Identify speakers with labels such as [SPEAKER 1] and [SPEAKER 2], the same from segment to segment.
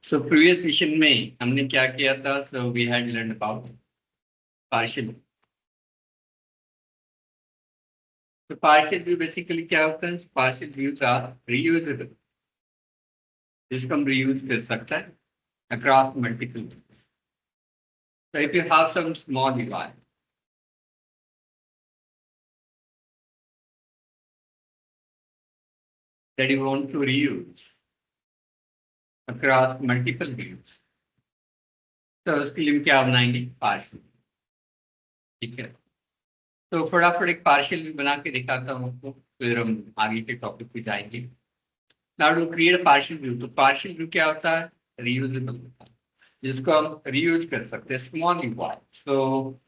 [SPEAKER 1] So previous session में हमने क्या किया था? So we had learn about partial. तो पार्शियल व्यू बेसिकली क्या होता है? पार्शियल व्यूज आर रीयूजेबल, जिसको हम रीयूज कर सकते हैं across multiple. So if you have some small UI that you want to reuse across multiple views, तो उसके लिए हम क्या बनाएंगे? पार्शियल। ठीक है, तो फटाफट एक पार्शियल व्यू बना के दिखाता हूँ आपको, फिर हम आगे के टॉपिक पे जाएंगे। Now to create partial view, तो पार्शियल व्यू क्या होता है? रीयूजेबल होता है, जिसको हम रीयूज कर सकते हैं। Small UI, so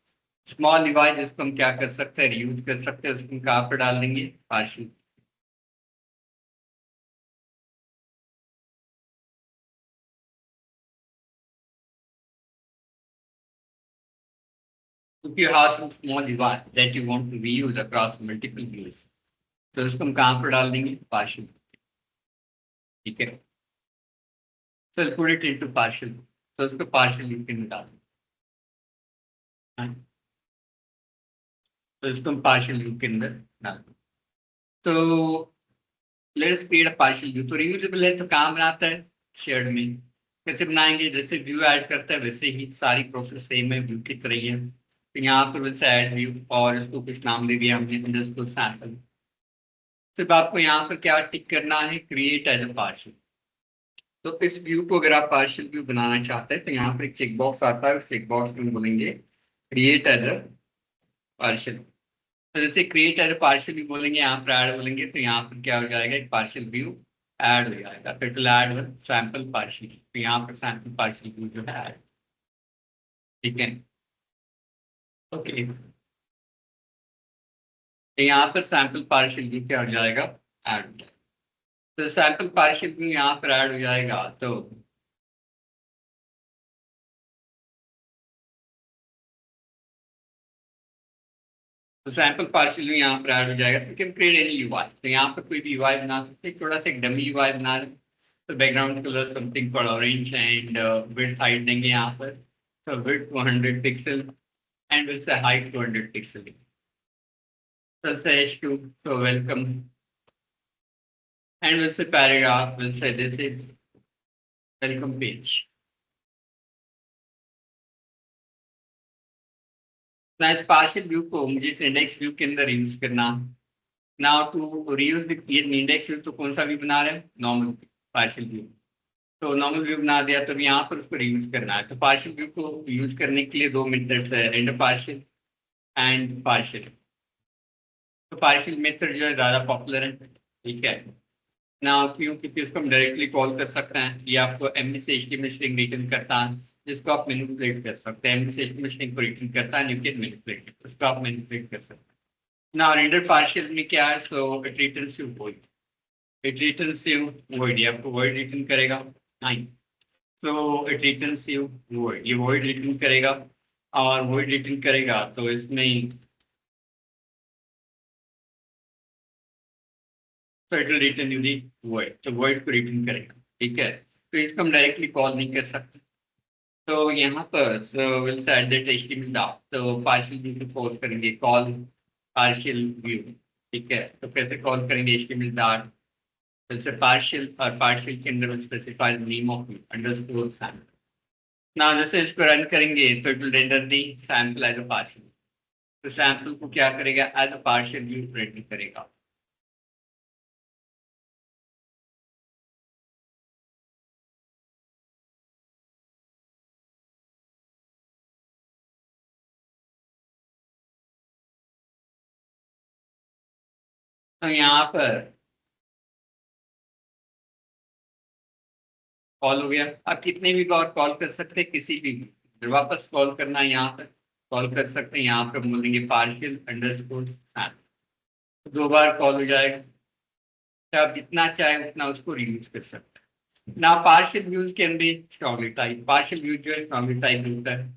[SPEAKER 1] small UI जिसको हम क्या कर सकते हैं? रीयूज कर सकते हैं। उसको हम कहाँ पर डाल देंगे? Partial. If you have some small UI that you want to reuse across multiple views, तो उसको हम कहाँ पर डाल देंगे? पार्शियल। ठीक है, तो put it into partial, तो उसको पार्शियल व्यू के अंदर डाल देंगे। हाँ, तो इसको हम पार्शियल व्यू के अंदर डाल देंगे। तो let's create a partial view. तो रियूजेबल है तो कहाँ बनाता है? शेयर्ड में। कैसे बनाएंगे? जैसे व्यू ऐड करता है वैसे ही सारी प्रोसेस सेम है, व्यू की तरह ही है। तो यहाँ पर वैसे ऐड व्यू और इसको कुछ नाम दे दिया हमने, अंडरस्कोर सैंपल। सिर्फ आपको यहाँ पर क्या टिक करना है? Create as a partial. तो इस व्यू को अगर आप पार्शियल व्यू बनाना चाहते हैं तो यहाँ पर एक चेक बॉक्स आता है, उस चेक बॉक्स में बोलेंगे क्रिएट एज अ पार्शियल। तो जैसे create as a partial view बोलेंगे, यहाँ पर ऐड बोलेंगे, तो यहाँ पर क्या हो जाएगा? एक पार्शियल व्यू ऐड हो जाएगा। तो it will add one sample partial. तो यहाँ पर सैंपल पार्शियल व्यू जो है ऐड। ठीक है, ओके। तो यहाँ पर सैंपल पार्शियल व्यू क्या हो जाएगा? ऐड हो जाएगा। तो सैंपल पार्शियल व्यू यहाँ पर ऐड हो जाएगा। तो सैंपल पार्शियल में यहाँ पर ऐड हो जाएगा। तो कैन क्रिएट एनी यूआई, तो यहाँ पर कोई भी यूआई बना सकते हैं। थोड़ा सा एक डमी यूआई बना रहे हैं, तो background colour something for orange and width height देंगे यहाँ पर। तो width 200 pixel and with height 200 pixel. तो से H2, so welcome, and we'll say paragraph, we'll say this is welcome page. Now इस पार्शियल व्यू को मुझे इस इंडेक्स व्यू के अंदर यूज करना। Now to reuse the index view, तो कौन सा व्यू बना रहे हैं? Normal partial view. तो नॉर्मल व्यू बना दिया, तो यहाँ पर उसको रीयूज करना है। तो पार्शियल व्यू को यूज करने के लिए दो मेथड्स है, रेंडर पार्शियल एंड पार्शियल। तो पार्शियल मेथड जो है ज़्यादा पॉपुलर है। ठीक है ना, क्यों? क्योंकि उसको हम डायरेक्टली कॉल कर सकते हैं। ये आपको एमडी से एचटीएमएल स्ट्रिंग रिटर्न करता है, जिसको आप मैनिपुलेट कर सकते हैं। एमडी से एचटीएमएल स्ट्रिंग को रिटर्न करता है, यू कैन मैनिपुलेट, उसको आप मैनिपुलेट कर सकते हैं। ना रेंडर पार्शियल में क्या है? So it returns you void, it returns you void. ये आपको वॉइड रिटर्न करेगा। नहीं, तो इट रिटर्न्स यू वॉइड, ये वॉइड रिटर्न करेगा। और वॉइड रिटर्न करेगा तो इसमें तो it will return you the void, तो वॉइड को रिटर्न करेगा। ठीक है, तो इसको हम डायरेक्टली कॉल नहीं कर सकते। तो यहाँ पर so will say at that HTML dot, तो पार्शियल व्यू को कॉल करेंगे, कॉल पार्शियल व्यू। ठीक है, तो कैसे कॉल करेंगे? HTML dot will say partial, और पार्शियल के अंदर will specify the name of view underscore sample. ना जैसे इसको रन करेंगे तो it will render the sample as a partial. तो सैंपल को क्या करेगा? As a partial view render करेगा। तो यहाँ पर कॉल हो गया। आप कितने भी बार कॉल कर सकते हैं, किसी भी फिर वापस कॉल करना है यहाँ पर कॉल कर सकते हैं। यहाँ पर बोलेंगे पार्शियल अंडरस्कोर सैंपल, दो बार कॉल हो जाएगा। तो आप जितना चाहे उतना उसको रीयूज कर सकते हैं ना। Partial views can be strongly type, partial views जो है स्ट्रांगली टाइप होता है।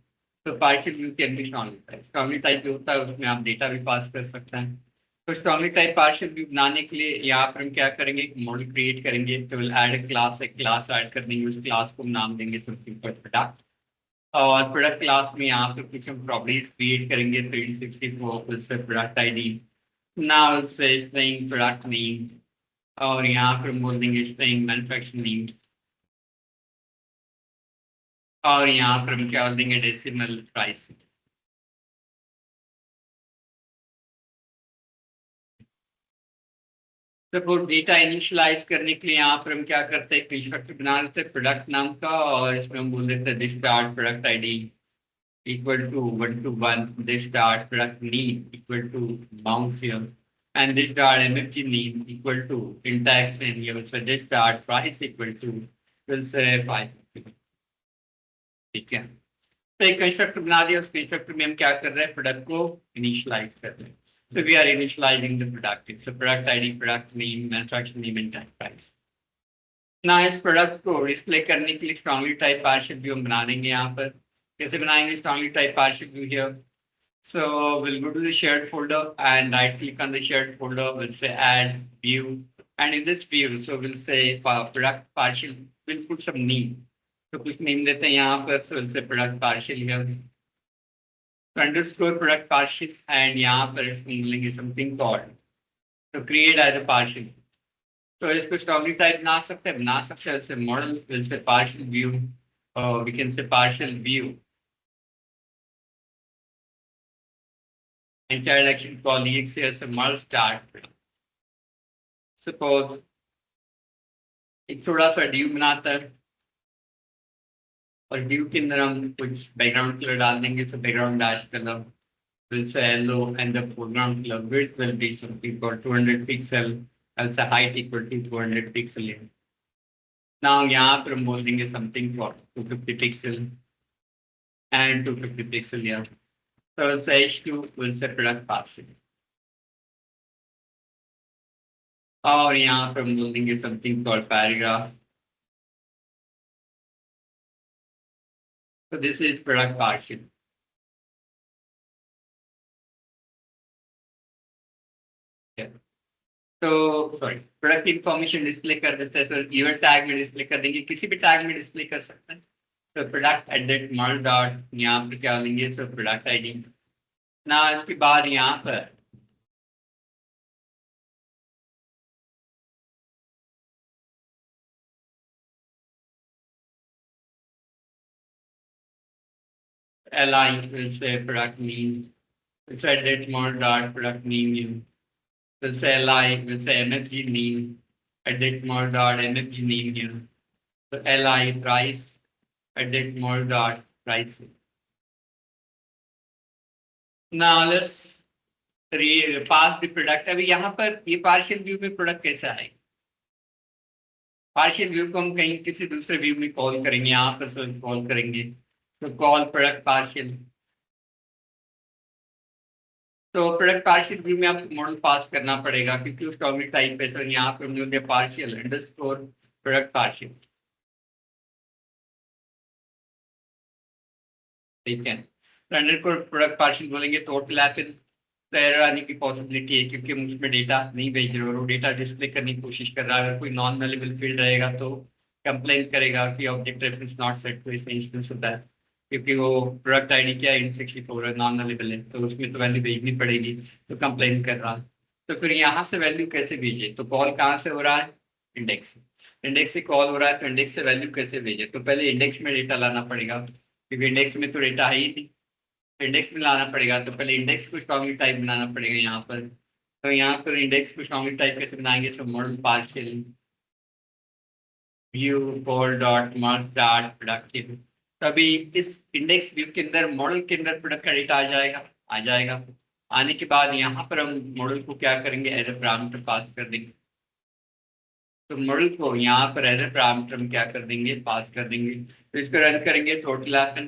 [SPEAKER 1] तो partial view can be strongly type, strongly type जो होता है उसमें आप डेटा भी पास कर सकते हैं। तो स्ट्रॉन्गली टाइप पार्शियल व्यू बनाने के लिए यहाँ पर हम क्या करेंगे, एक मॉडल क्रिएट करेंगे। तो विल ऐड ए क्लास, एक क्लास ऐड कर देंगे, उस क्लास को हम नाम देंगे समथिंग फॉर प्रोडक्ट। और प्रोडक्ट क्लास में यहाँ पर कुछ हम प्रॉपर्टीज क्रिएट करेंगे, 364 से प्रोडक्ट आईडी, नाउ से स्ट्रिंग प्रोडक्ट नेम, और यहाँ पर हम बोल देंगे स्ट्रिंग मैन्युफैक्चरर नेम, और यहाँ पर हम क्या बोल देंगे, डेसिमल प्राइस। तो डेटा इनिशियलाइज करने के लिए यहाँ पर हम क्या करते हैं, कंस्ट्रक्टर बना लेते हैं प्रोडक्ट नाम का, और इसमें हम बोल देते हैं this start product ID equal to 1 to 1, this dot product name equal to bounce here, and this dot MFG name equal to intact name here. So this dot price equal to will say 5. ठीक है, तो एक constructor बना दिया, उस constructor में हम क्या कर रहे हैं, प्रोडक्ट को इनिशियलाइज कर रहे हैं। So we are initializing the product. It's a product ID, product name, manufacturer name, and tag price. ना इस प्रोडक्ट को डिस्प्ले करने के लिए स्ट्रांगली टाइप पार्शियल व्यू हम बना देंगे। यहाँ पर कैसे बनाएंगे strongly type partial view here? So we'll go to the shared folder and right click on the shared folder. We'll say add view, and in this view, so we'll say product partial. We'll put some name. तो कुछ name देते हैं यहाँ पर, so we'll say product partial here. So underscore product partial, and यहाँ पर इसमें मिलेंगे something called to create as a partial. तो इसको स्ट्रॉन्गली टाइप बना सकते हैं जैसे model, will say partial view, और we can say partial view and child action call exe as a model start. Suppose एक थोड़ा सा ड्यू बनाता है, और ड्यू के अंदर हम कुछ बैकग्राउंड कलर डाल देंगे। तो background dash colour will say yellow, and the foreground color width will be something called 200 pixel, and the height equal to 200 pixel. Now यहाँ पर हम बोल देंगे something for 250 pixel and 250 pixel here. So we'll say H2 will say product partial, और यहाँ पर हम बोल देंगे something called paragraph. So this is product partial. तो सॉरी, प्रोडक्ट इंफॉर्मेशन डिस्प्ले कर देते हैं सर, इवेंट टैग में डिस्प्ले कर देंगे, किसी भी टैग में डिस्प्ले कर सकते हैं। तो प्रोडक्ट एडेट मॉडल डॉट, यहाँ पर क्या लेंगे, सो प्रोडक्ट आईडी ना, इसके बाद यहाँ पर li will say product name, will say edit mode dot product name, will say li will say mfg name, edit mode dot mfg name here. So li price, edit mode dot price. Now let's pass the product. अभी यहाँ पर ये partial view में product कैसा आएगा? Partial view को हम कहीं किसी दूसरे व्यू में कॉल करेंगे, यहाँ पर कॉल करेंगे, तो कॉल प्रोडक्ट पार्शियल। तो प्रोडक्ट पार्शियल व्यू में आपको मॉडल पास करना पड़ेगा, क्योंकि उस टॉपिक टाइप पे सर यहाँ पर हमने दिया पार्शियल अंडरस्कोर प्रोडक्ट पार्शियल। ठीक है, तो अंडरस्कोर प्रोडक्ट पार्शियल बोलेंगे, टोटल एपिल तो एरर आने की पॉसिबिलिटी है, क्योंकि हम उसमें डेटा नहीं भेज रहे, और वो डेटा डिस्प्ले करने की कोशिश कर रहा है। अगर कोई नॉन अवेलेबल फील्ड रहेगा तो कंप्लेन करेगा कि ऑब्जेक्ट रेफरेंस नॉट सेट, तो इसे इंस्टेंस होता है, क्योंकि वो प्रोडक्ट आईडी क्या है, इन64 है, नॉन अवेलेबल है, तो उसमें तो वैल्यू भेजनी पड़ेगी, तो कंप्लेन कर रहा है। तो फिर यहाँ से वैल्यू कैसे भेजे? तो कॉल कहाँ से हो रहा है? इंडेक्स, इंडेक्स से कॉल हो रहा है, तो इंडेक्स से वैल्यू कैसे भेजे? तो पहले इंडेक्स में डेटा लाना पड़ेगा, क्योंकि इंडेक्स में तो डेटा है ही थी, इंडेक्स में लाना पड़ेगा। तो पहले इंडेक्स को स्ट्रॉन्गली टाइप बनाना पड़ेगा यहाँ पर। तो यहाँ पर इंडेक्स को स्ट्रॉन्गली टाइप कैसे बनाएंगे? So model partial view call dot marks dot productive. तभी इस इंडेक्स व्यू के अंदर मॉडल के अंदर प्रोडक्ट का डेटा आ जाएगा। आने के बाद यहाँ पर हम मॉडल को क्या करेंगे, एज ए पैरामीटर पास कर देंगे। तो मॉडल को यहाँ पर एज ए पैरामीटर हम क्या कर देंगे, पास कर देंगे। तो इसको रन करेंगे, टोटल एपन,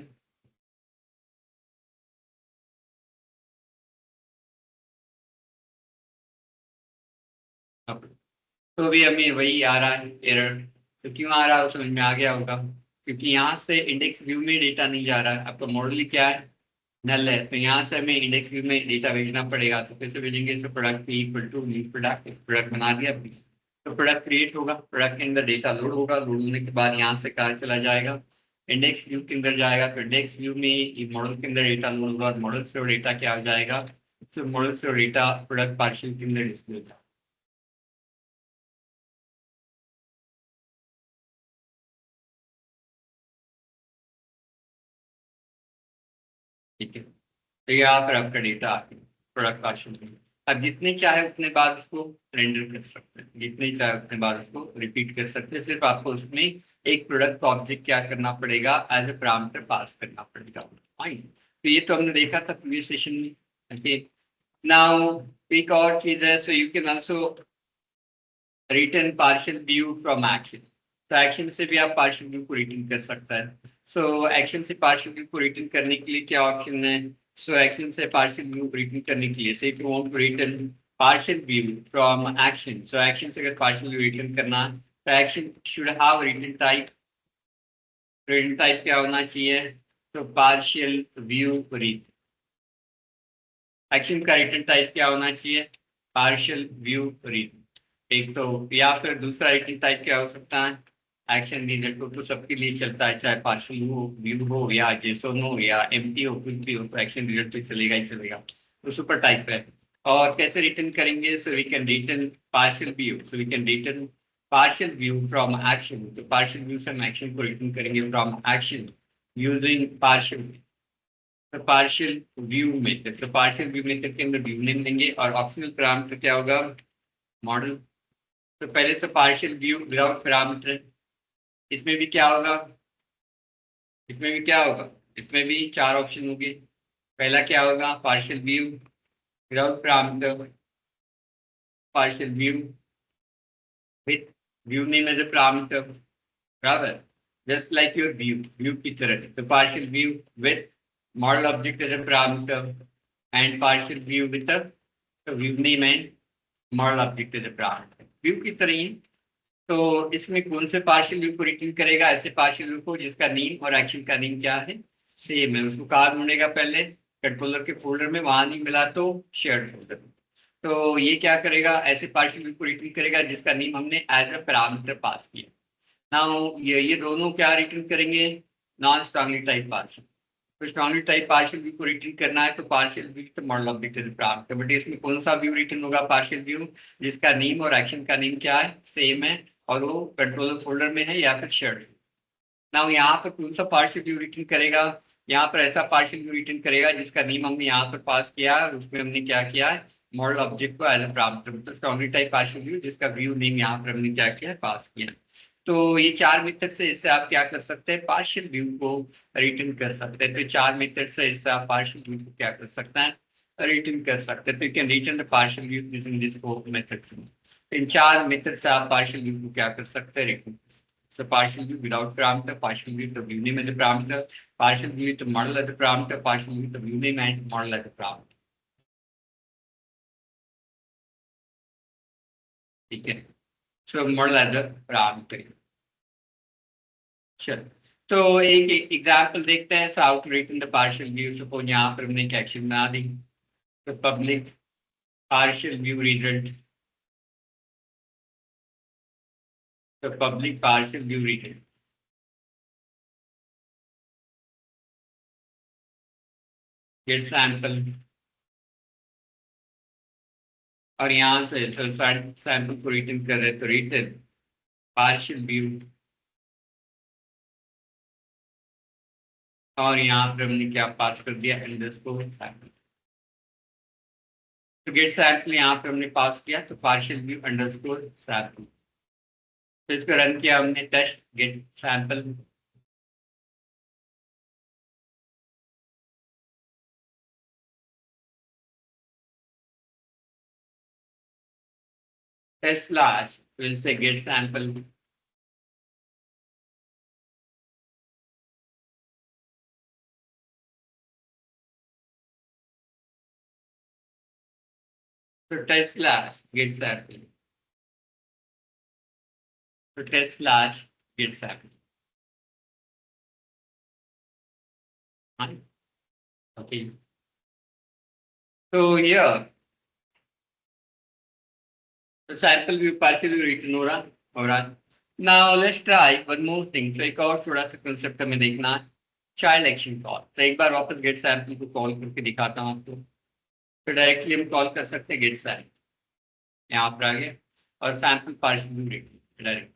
[SPEAKER 1] तो भी हमें वही आ रहा है एरर। तो क्यों आ रहा है, समझ में आ गया होगा, क्योंकि यहाँ से इंडेक्स व्यू में डेटा नहीं जा रहा है। आपका मॉडल ही क्या है, नल है, तो यहाँ से हमें इंडेक्स व्यू में डेटा भेजना पड़ेगा। तो कैसे भेजेंगे? So product P equal to new product, product बना दिया P। तो प्रोडक्ट क्रिएट होगा, प्रोडक्ट के अंदर डेटा लोड होगा, लोड होने के बाद यहाँ से कहाँ चला जाएगा? इंडेक्स व्यू के अंदर जाएगा। तो इंडेक्स व्यू में मॉडल के अंदर डेटा लोड होगा, और मॉडल से डेटा क्या हो जाएगा? तो मॉडल से डेटा प्रोडक्ट पार्शियल के अंदर डिस्प्ले होगा। ठीक है, तो यहाँ पर आपका डेटा आ गया प्रोडक्ट पार्शियल में। अब जितने चाहे उतने बार उसको रेंडर कर सकते हैं, जितने चाहे उतने बार उसको रिपीट कर सकते हैं। सिर्फ आपको उसमें एक प्रोडक्ट का ऑब्जेक्ट क्या करना पड़ेगा? एज ए पैरामीटर पास करना पड़ेगा। फाइन, तो ये तो हमने देखा था प्रीवियस सेशन में। ओके, नाउ एक और चीज है, so you can also return partial view from action. तो एक्शन से भी आप पार्शियल व्यू को रिटर्न कर सकता है। सो एक्शन से पार्शियल व्यू को रिटर्न करने के लिए क्या ऑप्शन है? सो एक्शन से पार्शियल व्यू रिटर्न करने के लिए, say if you want to return partial view from action, so action से अगर पार्शियल व्यू रिटर्न करना है तो action should have return type. Return type क्या होना चाहिए? तो पार्शियल व्यू रिटर्न। एक्शन का रिटर्न टाइप क्या होना चाहिए? Partial view return. एक तो, या फिर दूसरा रिटर्न टाइप क्या हो सकता है? एक्शन रिजल्ट हो, तो सबके लिए चलता है, चाहे पार्शियल हो, व्यू हो, या जेसोन हो, या एम्प्टी हो, कुछ भी हो, तो एक्शन रिजल्ट तो चलेगा ही चलेगा। तो सुपर टाइप है। और कैसे रिटर्न करेंगे? So we can return partial view, so we can return partial view from action. तो पार्शियल व्यू से हम एक्शन को रिटर्न करेंगे फ्रॉम एक्शन यूजिंग पार्शियल। तो पार्शियल व्यू मेथड, तो पार्शियल व्यू मेथड के अंदर व्यू नेम देंगे, और ऑप्शनल पैरामीटर क्या होगा? मॉडल। तो पहले तो पार्शियल व्यू विदाउट पैरामीटर, इसमें भी क्या होगा? इसमें भी क्या होगा? इसमें भी चार ऑप्शन होंगे। पहला क्या होगा? Partial view without parameter, partial view with view name as a parameter, बराबर, just like your view, view की तरह। तो partial view with model object as a parameter, and partial view with view name and model object as a parameter, view की तरह ही। तो इसमें कौन से पार्शियल व्यू को रिटर्न करेगा? ऐसे पार्शियल व्यू को जिसका नेम और एक्शन का नेम क्या है? सेम है। उसको कहाँ ढूंढेगा? पहले कंट्रोलर के फोल्डर में, वहां नहीं मिला तो शेयर्ड फोल्डर में। तो ये क्या करेगा? ऐसे पार्शियल व्यू को रिटर्न करेगा जिसका नेम हमने एज अ पैरामीटर पास किया। नाउ ये दोनों क्या रिटर्न करेंगे? Non strongly type partial. तो स्ट्रांगली टाइप पार्शियल व्यू को रिटर्न करना है तो पार्शियल व्यू तो model object is parameter, but इसमें कौन सा व्यू रिटर्न होगा? पार्शियल व्यू जिसका नेम और एक्शन का नेम क्या है? सेम है, और वो कंट्रोलर फोल्डर में है या फिर शेयर्ड। नाउ यहाँ पर कौन सा पार्शियल व्यू रिटर्न करेगा? यहाँ पर ऐसा पार्शियल व्यू रिटर्न करेगा जिसका नेम हमने यहाँ पर पास किया है, और उसमें हमने क्या किया है? मॉडल ऑब्जेक्ट को एज अ पैरामीटर, मतलब स्ट्रांगली टाइप पार्शियल व्यू जिसका व्यू नेम यहाँ पर हमने क्या किया है? पास किया। तो ये चार मेथड से इससे आप क्या कर सकते हैं? पार्शियल व्यू को रिटर्न कर सकते हैं। तो चार मेथड से इससे आप पार्शियल व्यू को क्या कर सकते हैं? रिटर्न कर सकते हैं। तो you can return the partial view using this four method. इन चार मेथड से आप पार्शियल व्यू को क्या कर सकते हैं? रिटर्न कर सकते हैं। So partial view without parameter, partial view the view name as a parameter, partial view the model as a parameter, partial view the view name and model as a parameter. ठीक है, so model as a parameter. चलो, तो एक example देखते हैं। How to return the partial view. Suppose यहाँ पर हमने एक एक्शन बना दी, तो पब्लिक पार्शियल व्यू रिजल्ट, तो public partial view result get sample, और यहाँ से सैंपल को रिटर्न कर रहे तो रिटर्न पार्शियल व्यू, और यहाँ पर हमने क्या पास कर दिया? Underscore sample. तो गेट सैंपल यहाँ पे हमने पास किया, तो पार्शियल व्यू अंडरस्कोर सैंपल। तो इसको रन किया हमने, test get sample, test slash फिर से गेट सैंपल, तो टेस्ट स्लैश गेट सैंपल, तो test slash get sample. Okay. So here, the sample view partially written हो रहा. Now let's try one more thing. So एक और थोड़ा सा concept हमें देखना है. Child action call. तो एक बार वापस get sample को call करके दिखाता हूँ आपको. तो डायरेक्टली हम कॉल कर सकते हैं गेट sample. यहाँ पर आ गया और sample partially written डायरेक्ट.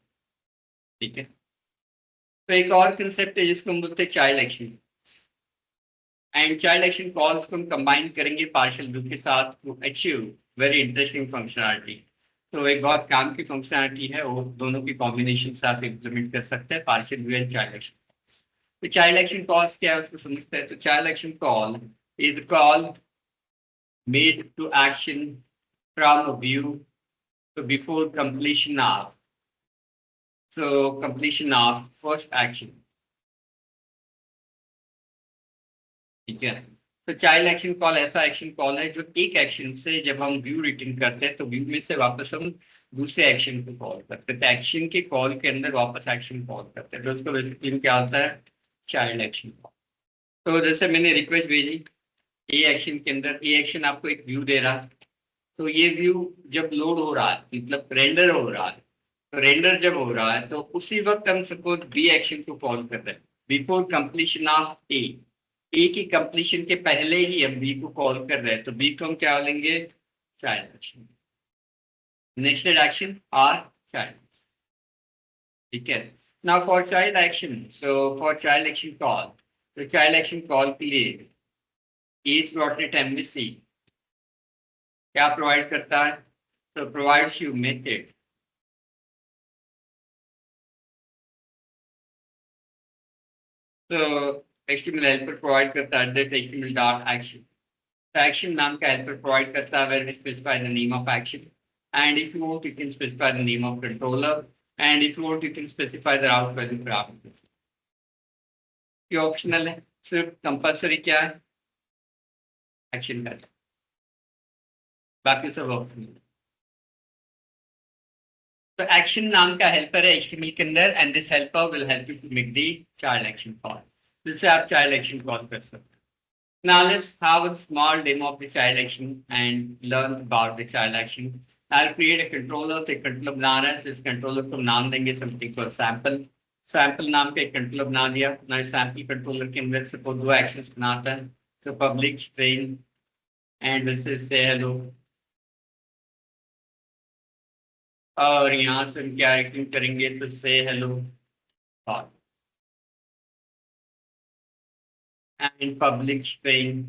[SPEAKER 1] ठीक है. तो एक और कंसेप्ट है जिसको हम बोलते हैं child action. And child action calls को हम कंबाइन करेंगे पार्शियल व्यू के साथ to achieve very interesting functionality. तो एक बहुत काम की फंक्शनैलिटी है, वो दोनों की कॉम्बिनेशन से आप इम्प्लीमेंट कर सकते हैं, partial view and child action. तो चाइल्ड एक्शन कॉल्स क्या है उसको समझते हैं. तो child action call is call made to action from a view तो before completion of first action. ठीक है. तो चाइल्ड एक्शन कॉल ऐसा एक्शन कॉल है जो एक एक्शन से जब हम व्यू रिटर्न करते हैं तो व्यू में से वापस हम दूसरे एक्शन को कॉल करते हैं. तो एक्शन के कॉल के अंदर वापस एक्शन कॉल करते हैं. तो उसको बेसिकली क्या होता है, चाइल्ड एक्शन कॉल. तो जैसे मैंने रिक्वेस्ट भेजी ए एक्शन के अंदर, ए एक्शन आपको एक व्यू दे रहा. तो ये व्यू जब लोड हो रहा है, मतलब रेंडर हो रहा है, तो रेंडर जब हो रहा है तो उसी वक्त हम सपोज बी एक्शन को कॉल कर रहे हैं बिफोर कंप्लीशन ऑफ ए. ए की कंप्लीशन के पहले ही हम बी को कॉल कर रहे हैं, तो बी को हम क्या बोलेंगे, child action. Nested action are child. ठीक है. Now for child action, so for child action call, तो चाइल्ड एक्शन कॉल के लिए इज ब्रॉडनेट एमबीसी क्या प्रोवाइड करता है. तो प्रोवाइड्स यू मेथड. तो HTML हेल्पर प्रोवाइड करता है HTML डॉट एक्शन. तो एक्शन नाम का हेल्पर प्रोवाइड करता है where we specify the name of action, and if you want you can specify the name of controller, and if you want you can specify the route value parameters. ये optional है, सिर्फ compulsory क्या है, action का, बाकी सब optional है. तो एक्शन नाम का हेल्पर है HTML के अंदर, and this helper will help you to make the child action call. जिससे आप चाइल्ड एक्शन कॉल कर सकते हैं. Now let's have a small demo of the child action and learn about the child action. I'll create a controller. तो controller बना रहा है, इस कंट्रोलर को नाम देंगे समथिंग फॉर सैंपल. सैंपल नाम का एक कंट्रोलर बना दिया. ना सैंपल कंट्रोलर के अंदर से दो एक्शंस बनाता है. तो public string and this is से हेलो, और यहाँ से हम क्या एक्शन करेंगे, तो से हेलो एंड पब्लिक स्ट्रिंग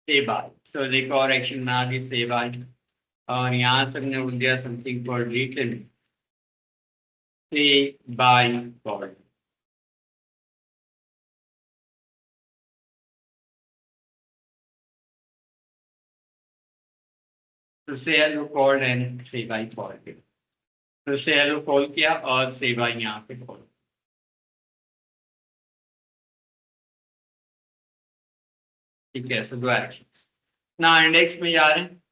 [SPEAKER 1] से बाय. सो एक और एक्शन बना दी से बाय, और यहाँ से हमने बोल दिया समथिंग फॉर रिटर्न से बाय कॉल. तो से हेलो कॉल्ड एंड से बाय कॉल. तो से हेलो कॉल किया और से बाय यहाँ पे कॉल. ठीक है. सो दो एक्शन. ना इंडेक्स में जा रहे हैं,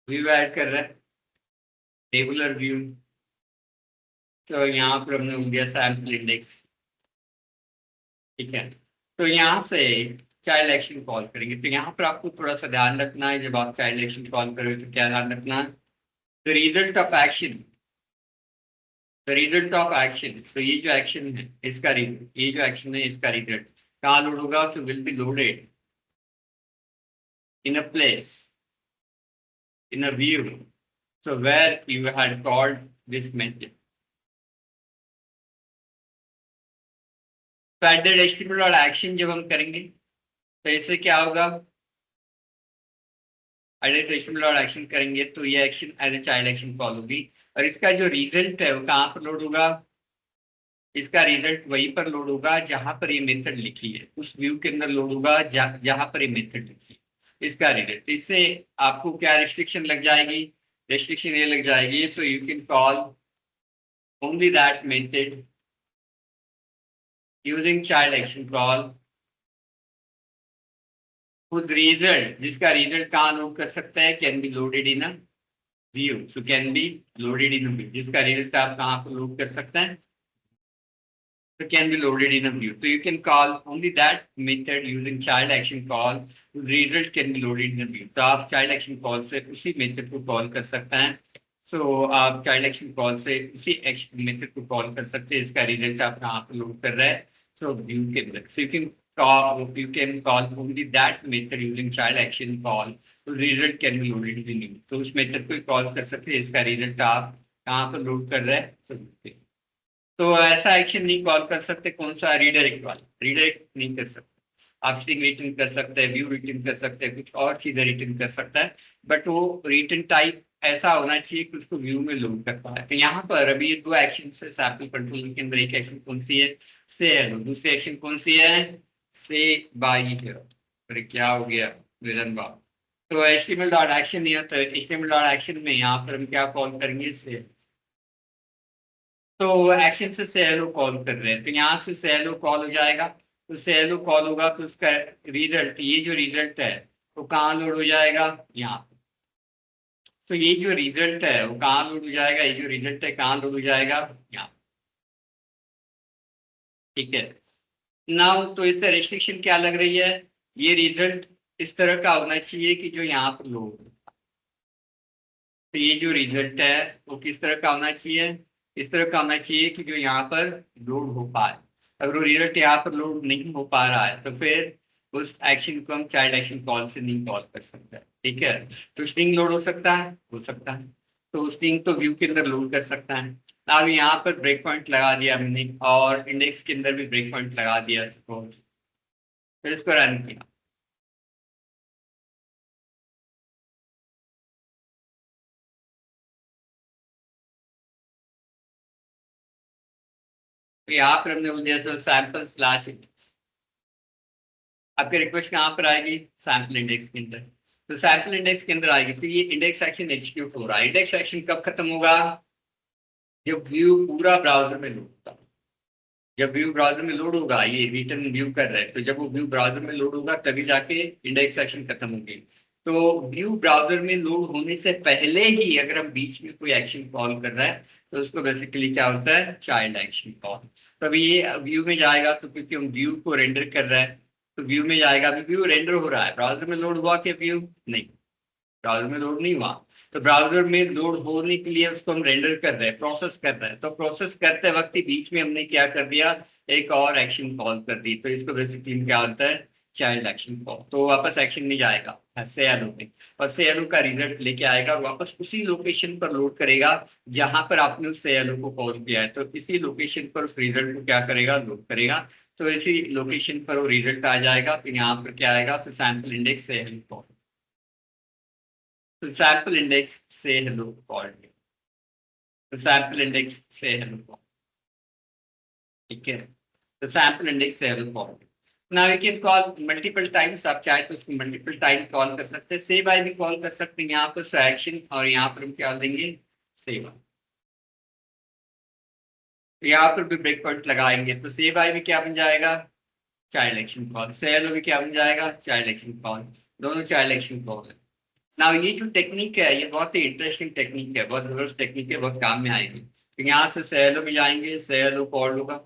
[SPEAKER 1] व्यू ऐड कर रहे हैं, टेबुलर व्यू. तो यहाँ पर हमने बोल दिया सैम्पल इंडेक्स. ठीक है. तो यहाँ से चाइल्ड एक्शन कॉल करेंगे. तो यहाँ पर आपको थोड़ा सा ध्यान रखना है, जब आप चाइल्ड एक्शन कॉल करोगे तो क्या ध्यान रखना है, the result of action, the result of action. तो ये जो एक्शन है इसका रिजल्ट, ये जो एक्शन है इसका रिजल्ट कहाँ लोड होगा, so will be loaded in a place, in a view, so where you had called this method. तो एडेड HTML और एक्शन जब हम करेंगे तो इससे क्या होगा, एडेड HTML और एक्शन करेंगे तो ये action as a child action call होगी, और इसका जो रिजल्ट है वो कहाँ पर लोड होगा, इसका रिजल्ट वहीं पर लोड होगा जहां पर ये मेथड लिखी है, उस व्यू के अंदर लोड होगा जहां पर ये मेथड लिखी है, इसका रिजल्ट. इससे आपको क्या रिस्ट्रिक्शन लग जाएगी, रिस्ट्रिक्शन ये लग जाएगी, so you can call only that method using child action call whose result, जिसका रिजल्ट कहाँ लोड कर सकता है, can be loaded in a view. So can be loaded in a view, जिसका रिजल्ट आप कहाँ पर लोड कर सकते हैं, so can be loaded in a view. So you can call only that method using child action call. Result can be loaded in a view. तो आप child action call से उसी method को call कर सकते हैं. So आप child action call से उसी action method को call कर सकते हैं. इसका result आप कहाँ पर load कर रहे हैं? So view के अंदर. So you can call only that method using child action call. तो result can be loaded in a view. तो उस method को call कर सकते हैं. इसका result आप कहाँ पर load कर रहे हैं? तो ऐसा एक्शन नहीं कॉल कर सकते. कौन सा? रीडायरेक्ट वाला. रीडायरेक्ट नहीं कर सकते. आप स्ट्रिंग रिटर्न कर सकते हैं, व्यू रिटर्न कर सकते हैं, कुछ और चीजें रिटर्न कर सकता है, बट वो रिटर्न टाइप ऐसा होना चाहिए कि उसको व्यू में लोड कर पाए. तो यहाँ पर अभी ये दो एक्शन है सैम्पल कंट्रोल के अंदर. एक एक्शन कौन सी है? से हेलो. दूसरी एक्शन कौन सी है? से बाय हेलो. अरे क्या हो गया विजन बाब. तो HTML डॉट एक्शन नहीं होता. HTML डॉट एक्शन में यहाँ पर हम क्या कॉल करेंगे? से. तो एक्शन से हेलो कॉल कर रहे हैं, तो यहाँ से हेलो कॉल हो जाएगा. तो से हेलो कॉल होगा तो उसका रिजल्ट, ये जो रिजल्ट है वो कहाँ लोड हो जाएगा? यहाँ पे. तो ये जो रिजल्ट है वो कहाँ लोड हो जाएगा? ये जो रिजल्ट है कहाँ लोड हो जाएगा? यहाँ. ठीक है. नाउ तो इससे रेस्ट्रिक्शन क्या लग रही है? ये रिजल्ट इस तरह का होना चाहिए कि जो यहाँ पर लोड हो. तो ये जो रिजल्ट है वो किस तरह का होना चाहिए? इस तरह का होना चाहिए कि जो यहाँ पर लोड हो पाए. अगर वो रिजल्ट यहाँ पर लोड नहीं हो पा रहा है तो फिर उस एक्शन को हम चाइल्ड एक्शन कॉल से नहीं कॉल कर सकते. ठीक है. तो स्ट्रिंग लोड हो सकता है, हो सकता है. तो स्ट्रिंग तो व्यू के अंदर लोड कर सकता है. अब यहाँ पर ब्रेक पॉइंट लगा दिया हमने और इंडेक्स के अंदर भी ब्रेक पॉइंट लगा दिया सपोज. फिर इसको रन किया. तो यहाँ पर हमने बोल दिया सर सैम्पल स्लैश इंडेक्स. आपकी रिक्वेस्ट कहाँ पर आएगी? सैम्पल इंडेक्स के अंदर. तो सैम्पल इंडेक्स के अंदर आएगी. तो ये इंडेक्स एक्शन एग्जीक्यूट हो रहा है. इंडेक्स एक्शन कब खत्म होगा? जब व्यू पूरा ब्राउजर में लोड होगा. जब व्यू ब्राउजर में लोड होगा, ये रिटर्न व्यू कर रहे हैं, तो जब वो व्यू ब्राउजर में लोड होगा तभी जाके इंडेक्स एक्शन खत्म होगी. तो व्यू ब्राउजर में लोड होने से पहले ही अगर हम बीच में कोई एक्शन कॉल कर रहे हैं तो उसको बेसिकली क्या होता है? Child action call. तो अभी ये व्यू में जाएगा तो क्योंकि हम व्यू को रेंडर कर रहे हैं तो व्यू में जाएगा. अभी व्यू रेंडर हो रहा है. ब्राउजर में लोड हुआ क्या? व्यू नहीं, ब्राउजर में लोड नहीं हुआ. तो ब्राउजर में लोड होने के लिए उसको हम रेंडर कर रहे हैं, प्रोसेस कर रहे हैं. तो प्रोसेस करते वक्त ही बीच में हमने क्या कर दिया? एक और एक्शन कॉल कर दी. तो इसको बेसिकली क्या होता है? Child action call. तो वापस एक्शन नहीं जाएगा से हेलो में, और से हेलो का रिजल्ट लेके आएगा और वापस उसी लोकेशन पर लोड करेगा जहां पर आपने उस से हेलो को कॉल किया है. तो इसी लोकेशन पर उस रिजल्ट को क्या करेगा? लोड करेगा. तो इसी लोकेशन पर वो रिजल्ट आ जाएगा. तो यहाँ पर क्या आएगा? तो सैम्पल इंडेक्स से हेलो कॉल. तो सैम्पल इंडेक्स से हेलो कॉल. तो सैम्पल इंडेक्स से हेलो कॉल. ठीक है. तो सैम्पल इंडेक्स से hello call. Now you can call multiple times. आप चाहे तो उसको मल्टीपल टाइम कॉल कर सकते हैं. से बाय भी कॉल कर सकते हैं. यहाँ पर एक्शन और यहाँ पर हम क्या देंगे? से बाय. तो यहाँ पर भी ब्रेक पॉइंट लगाएंगे. तो से बाय भी क्या बन जाएगा? Child action call. से हेलो भी क्या बन जाएगा? Child action call. दोनों चाइल्ड एक्शन कॉल है. ना ये जो टेक्निक है ये बहुत ही इंटरेस्टिंग टेक्निक है, बहुत जबरदस्त टेक्निक है, बहुत काम में आएगी. तो यहाँ से सेलो में जाएंगे, सेलो कॉल होगा.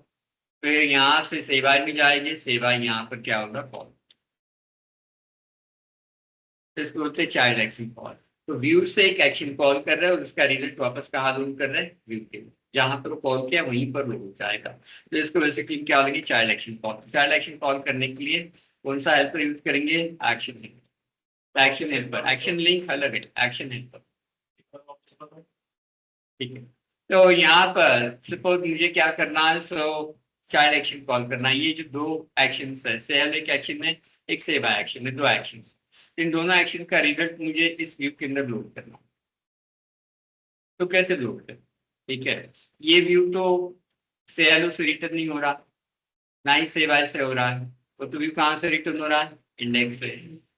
[SPEAKER 1] फिर यहाँ से सेवाई में जाएंगे, सेवाई यहाँ पर क्या होगा? कॉल. तो इसको बोलते हैं चाइल्ड एक्शन कॉल. तो व्यू से एक एक्शन कॉल कर रहे हैं और उसका रिजल्ट वापस कहाँ लोड कर रहे हैं? व्यू के जहां पर कॉल किया वहीं पर लोड हो जाएगा. तो इसको बेसिकली क्या होगी? Child action call. Child action call करने के लिए कौन सा हेल्पर यूज करेंगे? Action. Action helper. Action link अलग है, एक्शन हेल्पर. ठीक है. तो यहाँ पर सपोज मुझे क्या करना है? सो चाइल्ड एक्शन कॉल करना है. ये जो दो एक्शन है, सेल एक एक्शन है, एक सेव एक्शन है, दो एक्शन. इन दोनों एक्शन का रिजल्ट मुझे इस व्यू के अंदर लोड करना. तो कैसे लोड कर? ठीक है. ये व्यू तो सेल से रिटर्न नहीं हो रहा, ना ही सेव से हो रहा है. तो व्यू कहाँ से रिटर्न हो रहा है? इंडेक्स से.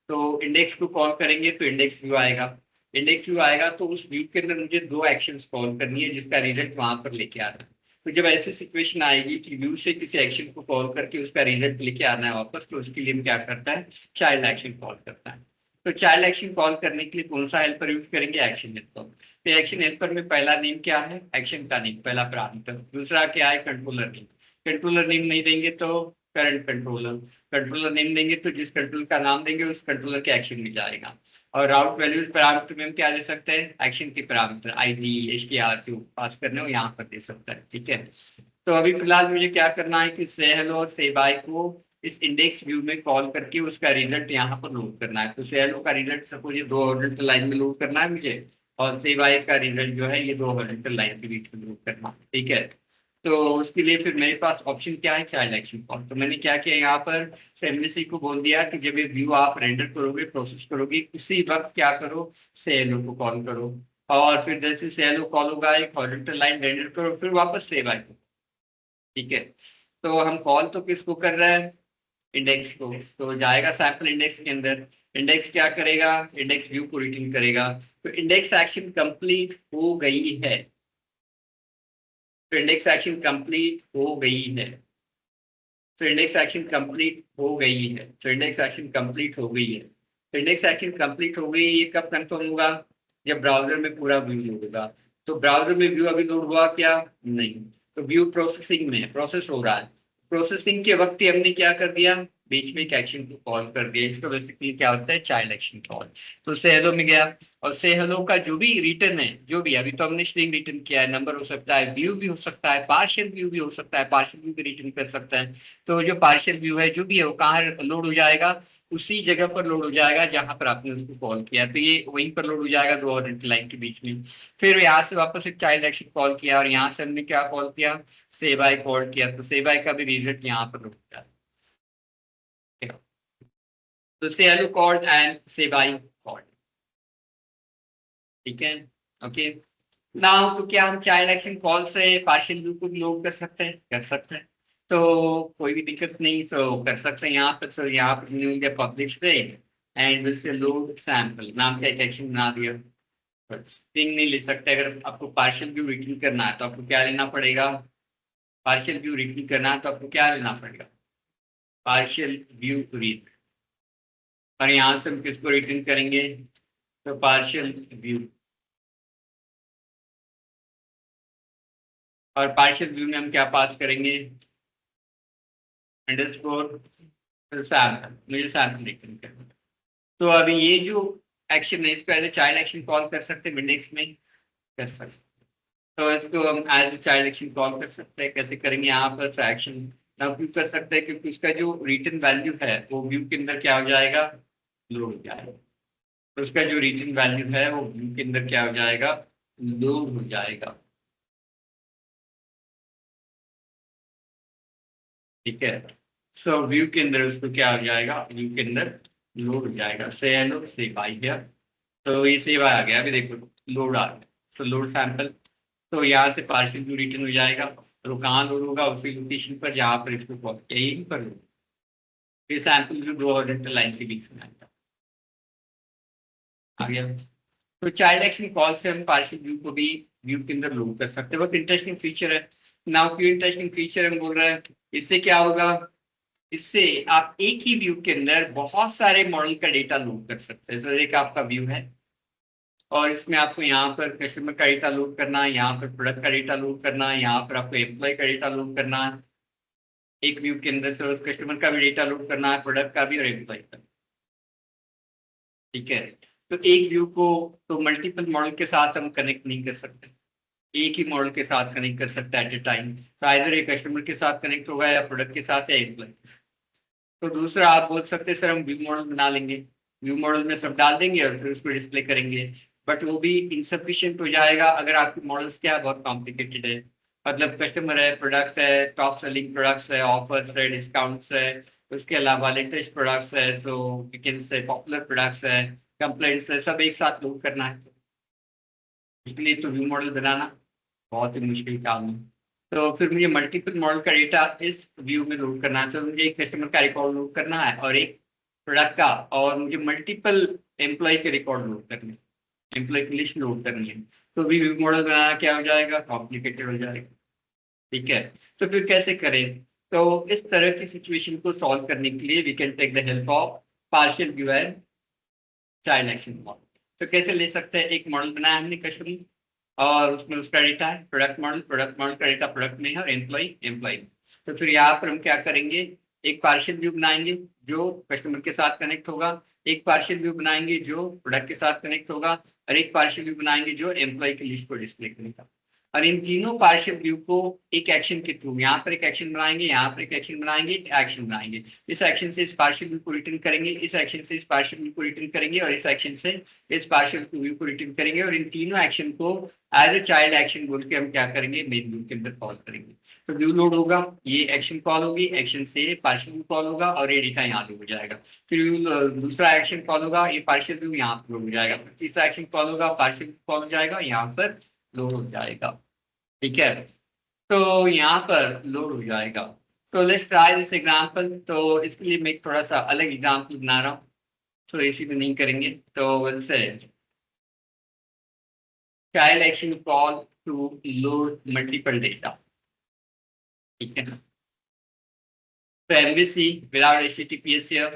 [SPEAKER 1] तो इंडेक्स को कॉल करेंगे तो इंडेक्स व्यू आएगा. इंडेक्स व्यू आएगा तो उस व्यू के अंदर मुझे दो एक्शंस कॉल करनी है जिसका रिजल्ट वहां पर लेके आना है. तो जब ऐसी सिचुएशन आएगी कि व्यू से किसी एक्शन को कॉल करके उसका रिजल्ट लेके आना है वापस, तो उसके लिए क्या करता है? चाइल्ड एक्शन कॉल करता है. तो चाइल्ड एक्शन कॉल करने के लिए कौन सा हेल्पर यूज करेंगे? Action helper. तो एक्शन हेल्पर में पहला नेम क्या है? एक्शन का नेम, पहला पैरामीटर. दूसरा क्या है? Controller name. कंट्रोलर नेम नहीं देंगे तो करंट कंट्रोलर, कंट्रोलर नेम देंगे तो जिस कंट्रोलर का नाम देंगे उस कंट्रोलर के एक्शन में जाएगा। और राउट वैल्यूज पैरामीटर में हम क्या दे सकते हैं, एक्शन के पैरामीटर आईडी एचटीआर जो पास करने हो यहाँ पर दे सकता है। ठीक है, तो अभी फिलहाल मुझे क्या करना है कि से हेलो और से बाय को इस इंडेक्स व्यू में कॉल करके उसका रिजल्ट यहाँ पर लोड करना है। तो से हेलो का रिजल्ट सपोज ये 2 हॉरिजॉन्टल लाइन में लोड करना है मुझे, और से बाय का रिजल्ट जो है ये 2 हॉरिजॉन्टल लाइन के बीच में लोड करना है। ठीक है, तो उसके लिए फिर मेरे पास ऑप्शन क्या है, चाइल्ड एक्शन कॉल। तो मैंने क्या किया यहाँ पर एमवीसी को बोल दिया कि जब ये व्यू आप रेंडर करोगे प्रोसेस करोगे उसी वक्त क्या करो, से हेलो को कॉल करो, और फिर जैसे से हेलो कॉल होगा एक हॉरिजॉन्टल लाइन रेंडर करो, फिर वापस से बाय को। ठीक है, तो हम कॉल तो किसको कर रहे हैं, इंडेक्स को, तो जाएगा सैंपल इंडेक्स के अंदर। इंडेक्स क्या करेगा, इंडेक्स व्यू को रिटर्न करेगा। तो इंडेक्स एक्शन कंप्लीट हो गई है, तो इंडेक्स एक्शन कंप्लीट हो गई है, तो इंडेक्स एक्शन कंप्लीट हो गई है, तो इंडेक्स एक्शन कंप्लीट हो गई है, तो इंडेक्स एक्शन कंप्लीट हो गई। ये कब कंफर्म होगा, जब ब्राउजर में पूरा व्यू लोड होगा। तो ब्राउजर में व्यू अभी लोड हुआ क्या, नहीं, तो व्यू प्रोसेसिंग में है, प्रोसेस हो रहा है। प्रोसेसिंग के वक्त ही हमने क्या कर दिया, बीच में एक एक्शन को कॉल कर दिया। इसका बेसिकली क्या होता है, चाइल्ड एक्शन कॉल। तो से हेलो में गया, और से हेलो का जो भी रिटर्न है, जो भी अभी तो हमने स्ट्रिंग रिटर्न किया है, नंबर हो सकता है, व्यू भी हो सकता है, पार्शियल व्यू भी हो सकता है, पार्शियल व्यू भी रिटर्न कर सकता है। तो जो पार्शियल व्यू है जो भी है वो कहाँ लोड हो जाएगा, उसी जगह पर लोड हो जाएगा जहां पर आपने उसको कॉल किया। तो ये वहीं पर लोड हो जाएगा 2 हॉरिजॉन्टल लाइन के बीच में। फिर यहाँ से वापस एक चाइल्ड एक्शन कॉल किया, और यहाँ से हमने क्या कॉल किया, से बाय कॉल किया। तो से बाय का भी रिजल्ट यहाँ पर लोड हो जाएगा। तो से हेलो कॉल्ड एंड से बाय कॉल्ड। ठीक है, ओके। नाउ तो क्या हम चाइल्ड एक्शन कॉल से पार्शियल व्यू को भी लोड कर सकते हैं, कर सकते हैं, तो कोई भी दिक्कत नहीं, तो कर सकते हैं यहाँ पर। सो यहाँ पर न्यू इंडिया पब्लिश पे and will say load sample नाम का एक एक्शन बना दिया। स्ट्रिंग नहीं ले सकते, अगर आपको पार्शियल व्यू रिटर्न करना है तो आपको क्या लेना पड़ेगा, पार्शियल व्यू रिटर्न करना है तो आपको क्या लेना पड़ेगा, पार्शियल व्यू रीड। और यहाँ से हम किसको रिटर्न करेंगे, तो पार्शियल व्यू, और पार्शियल व्यू में हम क्या पास करेंगे, अंडरस्कोर सैम्पल, मुझे सैम्पल रिटर्न करना। तो अभी ये जो एक्शन है इसको as a child action call कर सकते हैं, इंडेक्स में कर सकते हैं। तो इसको हम as a child action call कर सकते हैं। कैसे करेंगे, यहाँ पर एक्शन हम क्यों कर सकते हैं, क्योंकि उसका जो रिटर्न वैल्यू है वो व्यू के अंदर क्या हो जाएगा, लोड हो जाएगा। तो उसका जो रिटर्न वैल्यू है वो व्यू के अंदर क्या हो जाएगा, लोड हो जाएगा। ठीक है, सो व्यू के अंदर उसको क्या हो जाएगा, व्यू के अंदर लोड हो जाएगा। से हेलो से बाय गया, तो ये सेव आ गया, अभी देखो लोड आ गया। तो लोड सैंपल, तो यहाँ से पार्शियल व्यू रिटर्न हो जाएगा। तो कहाँ लोड होगा, उसी लोकेशन पर जहाँ पर इसको कॉल किया, यहीं पर लोड। फिर सैंपल व्यू 2 हॉरिजॉन्टल लाइन के बीच में आएगा, आ गया। तो चाइल्ड एक्शन कॉल से हम पार्शियल व्यू को भी व्यू के अंदर लोड कर सकते हैं। बहुत इंटरेस्टिंग फीचर है। नाउ क्यों इंटरेस्टिंग फीचर हम बोल रहे हैं, इससे क्या होगा, इससे आप एक ही व्यू के अंदर बहुत सारे मॉडल का डेटा लोड कर सकते हैं। सर एक आपका व्यू है और इसमें आपको यहाँ पर कस्टमर का डेटा लोड करना है, यहाँ पर प्रोडक्ट का डेटा लोड करना है, यहाँ पर आपको एम्प्लॉय का डेटा लोड करना है। एक व्यू के अंदर से कस्टमर का भी डेटा लोड करना है, प्रोडक्ट का भी और एम्प्लॉय का। ठीक है, तो एक व्यू को तो मल्टीपल मॉडल के साथ हम कनेक्ट नहीं कर सकते, एक ही मॉडल के साथ कनेक्ट कर सकते हैं एट ए टाइम। तो आइदर एक कस्टमर के साथ कनेक्ट होगा या प्रोडक्ट के साथ या एम्प्लॉय के साथ। तो दूसरा आप बोल सकते हैं सर हम व्यू मॉडल बना लेंगे, व्यू मॉडल में सब डाल देंगे और फिर उसको डिस्प्ले करेंगे, बट वो भी इंसफिशियंट हो जाएगा अगर आपके मॉडल्स क्या बहुत कॉम्प्लिकेटेड है। मतलब कस्टमर है, प्रोडक्ट है, टॉप सेलिंग प्रोडक्ट्स है, ऑफर्स है, डिस्काउंट्स है, उसके अलावा लेटेस्ट प्रोडक्ट्स है, तो वीकेंड्स है, पॉपुलर प्रोडक्ट्स है, कंप्लेंट्स है, सब एक साथ लोड करना है। इसलिए तो व्यू मॉडल बनाना बहुत ही मुश्किल काम है। तो फिर मुझे मल्टीपल मॉडल का डेटा इस व्यू में लोड करना है। तो मुझे एक कस्टमर का रिकॉर्ड लोड करना है और एक प्रोडक्ट का, और मुझे मल्टीपल एम्प्लॉय के रिकॉर्ड लोड करने हैं, एम्प्लॉय की लिस्ट लोड करनी है। तो भी व्यू मॉडल बनाना क्या हो जाएगा, कॉम्प्लिकेटेड हो जाएगा। ठीक है, तो फिर कैसे करें, तो इस तरह की सिचुएशन को सॉल्व करने के लिए we can take the help of partial view and child action model. तो कैसे ले सकते हैं, एक मॉडल बनाया हमने कस्टमर और उसमें उसका डेटा है प्रोडक्ट मॉडल, प्रोडक्ट मॉडल का डेटा प्रोडक्ट में है और एम्प्लॉय एम्प्लॉय। तो फिर यहाँ पर हम क्या करेंगे, एक पार्शियल व्यू बनाएंगे जो कस्टमर के साथ कनेक्ट होगा, एक पार्शियल व्यू बनाएंगे जो प्रोडक्ट के साथ कनेक्ट होगा, और एक पार्शियल व्यू बनाएंगे जो एम्प्लॉय की लिस्ट को डिस्प्ले करेगा। और इन तीनों पार्शियल व्यू को एक एक्शन के थ्रू, यहाँ पर एक एक्शन बनाएंगे, यहाँ पर एक एक्शन बनाएंगे, एक एक्शन बनाएंगे, इस एक्शन से इस पार्शियल व्यू को रिटर्न करेंगे, इस एक्शन से इस पार्शियल व्यू को रिटर्न करेंगे, और इस एक्शन से इस पार्शियल व्यू को रिटर्न करेंगे, और इन तीनों एक्शन को एज ए चाइल्ड एक्शन बोल के हम क्या करेंगे, मेन व्यू के अंदर कॉल करेंगे। तो व्यू लोड होगा, ये एक्शन कॉल होगी, एक्शन से पार्शियल व्यू कॉल होगा, और ये डेटा यहाँ लोड हो जाएगा। फिर व्यू दूसरा एक्शन कॉल होगा, ये पार्शियल व्यू यहाँ पर लोड हो जाएगा, फिर तीसरा एक्शन कॉल होगा, पार्शियल व्यू कॉल हो जाएगा, यहाँ पर लोड हो जाएगा। ठीक है, तो यहाँ पर लोड हो जाएगा। तो लेट्स ट्राई दिस एग्जांपल। तो इसके लिए मैं एक थोड़ा सा अलग एग्जांपल बना रहा हूँ, तो इसी में नहीं करेंगे। तो विल से child action call to load multiple data. ठीक है, तो MVC without HTTPS here।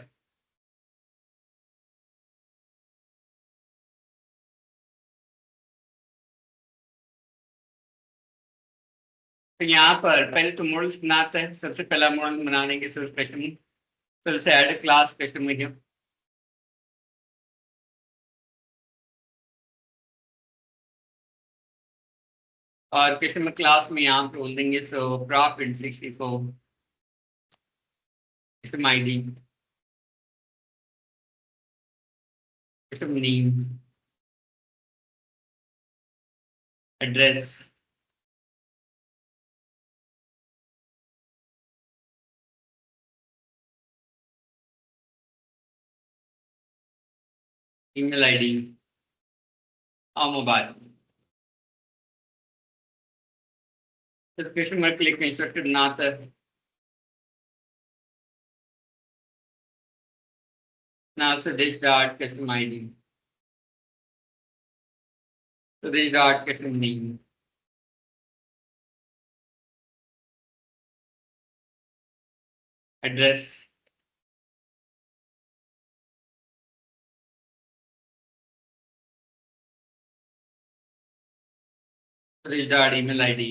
[SPEAKER 1] तो यहाँ पर पहले तो मॉडल्स बनाते हैं। सबसे पहला मॉडल बनाने के सिर्फ कस्टमर, तो जैसे ऐड क्लास कस्टमर हियर, और कस्टमर क्लास में यहाँ पे बोल देंगे सो प्रॉप इन 64 customer ID, customer name, address, email ID और मोबाइल। तो कस्टमर क्लिक में इंस्ट्रक्टर बनाता है। Now so this dot customer ID, so this dot customer name, address, so this dot email ID,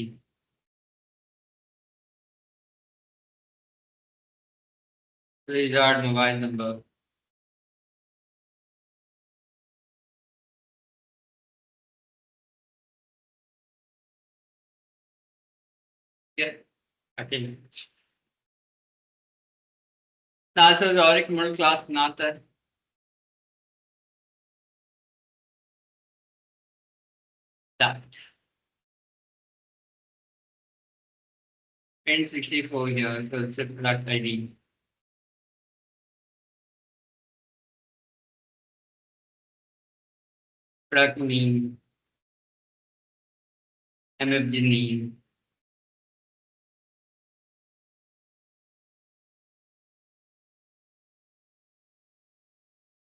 [SPEAKER 1] so this dot mobile number, yeah, okay. Now so और एक model class बनाता है, that N64 here, so it's a product ID, product name, MFG name,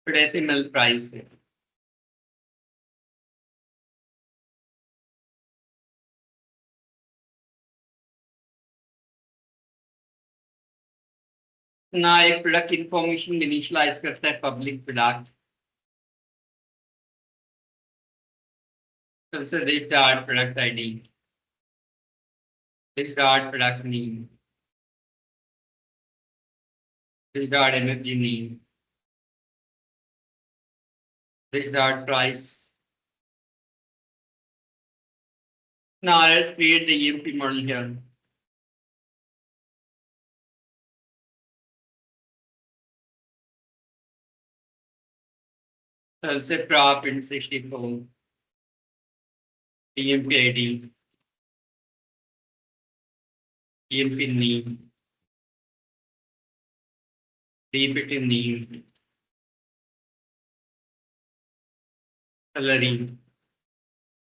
[SPEAKER 1] फिर decimal price है। ना एक product information initialise करता है, पब्लिक प्रोडक्ट, सबसे this dot product ID, this dot product name, this dot MFG name, this dot price. Now let's create the EMP model here. So I'll say prop in 64, EMP ID, EMP name, DPT name, salary.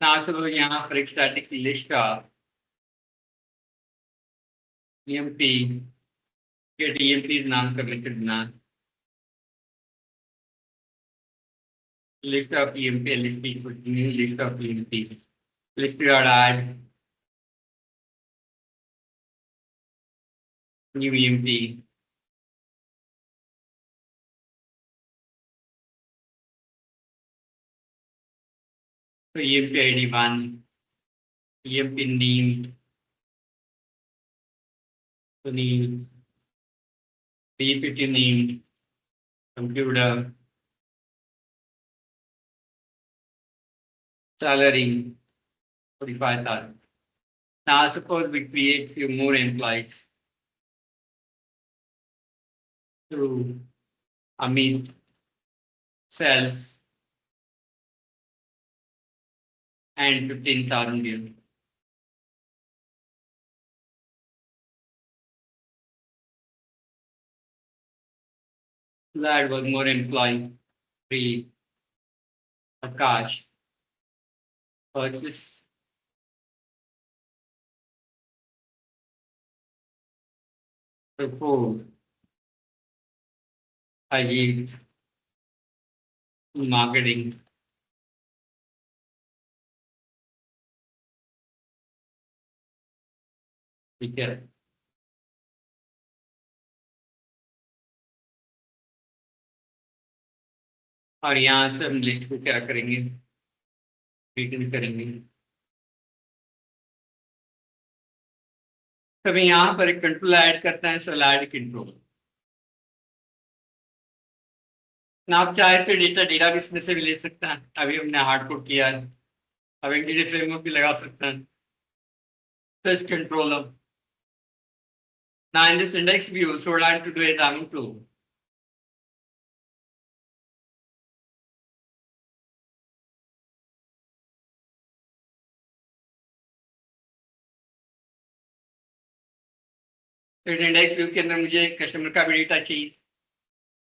[SPEAKER 1] Now so यहाँ पर एक static list का EMP get EMP नाम का method बना, list of EMP list equal to new list of EMP, list dot add new EMP, so EMP ID 1, EMP name, Sunil, PPT name, computer, salary, 45,000. Now suppose we create few more employees through Amit, sales, and 15,000 deal. That was more employee, free, Akash, purchase, the 4, Ajit, marketing, ठीक है. और यहाँ से हम list को क्या करेंगे, return करेंगे. तब यहाँ पर एक कंट्रोल ऐड करते हैं, सो ऐड कंट्रोल. ना आप चाहे तो डेटा डेटाबेस में से भी ले सकते हैं. अभी हमने हार्ड कोड किया है, अब एंटिटी फ्रेमवर्क भी लगा सकते हैं. तो इस कंट्रोल अब now in this index view, so what I have to do is I am to तो इंडेक्स व्यू के अंदर मुझे कस्टमर का भी डेटा चाहिए,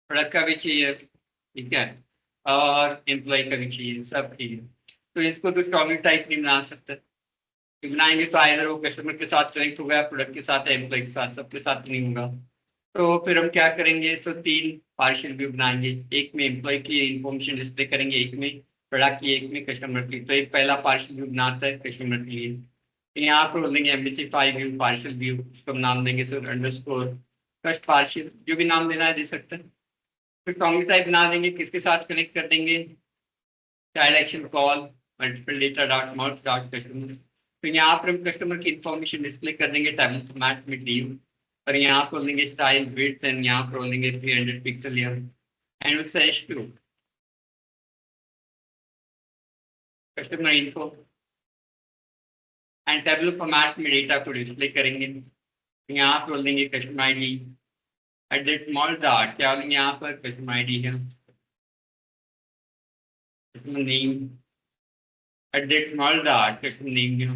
[SPEAKER 1] प्रोडक्ट का भी चाहिए, ठीक है, और एम्प्लॉय का भी चाहिए, सब चाहिए. तो इसको तो स्टॉकिंग टाइप नहीं बना सकते. बनाएंगे तो आइदर वो कस्टमर के साथ कनेक्ट होगा, प्रोडक्ट के साथ, एम्प्लॉय के साथ, सबके साथ नहीं होगा. तो फिर हम क्या करेंगे, सो 3 पार्शियल व्यू बनाएंगे. एक में एम्प्लॉय की इंफॉर्मेशन डिस्प्ले करेंगे, एक में प्रोडक्ट की, एक में कस्टमर की. तो एक पहला पार्शियल व्यू बनाता है कस्टमर के लिए. यहाँ पर बोलेंगे MVC5 व्यू पार्शियल व्यू, उसको हम नाम देंगे सर अंडरस्कोर फर्स्ट पार्शियल, जो भी नाम देना है दे सकते हैं. फिर स्ट्रॉन्ग टाइप बना देंगे, किसके साथ कनेक्ट कर देंगे, child action call multiple data dot merge dot customer. तो यहाँ पर हम कस्टमर की इंफॉर्मेशन डिस्प्ले कर देंगे टेबल फॉर्मेट में डी. और यहाँ पर बोलेंगे स्टाइल विड्थ एंड यहाँ पर बोलेंगे 300 pixel and with H2 customer info and table format में डेटा को डिस्प्ले करेंगे. यहाँ पर बोलेंगे customer ID edit mall dot, क्या बोलेंगे यहाँ पर कस्टमर आईडी है, customer name edit mall dot customer name है,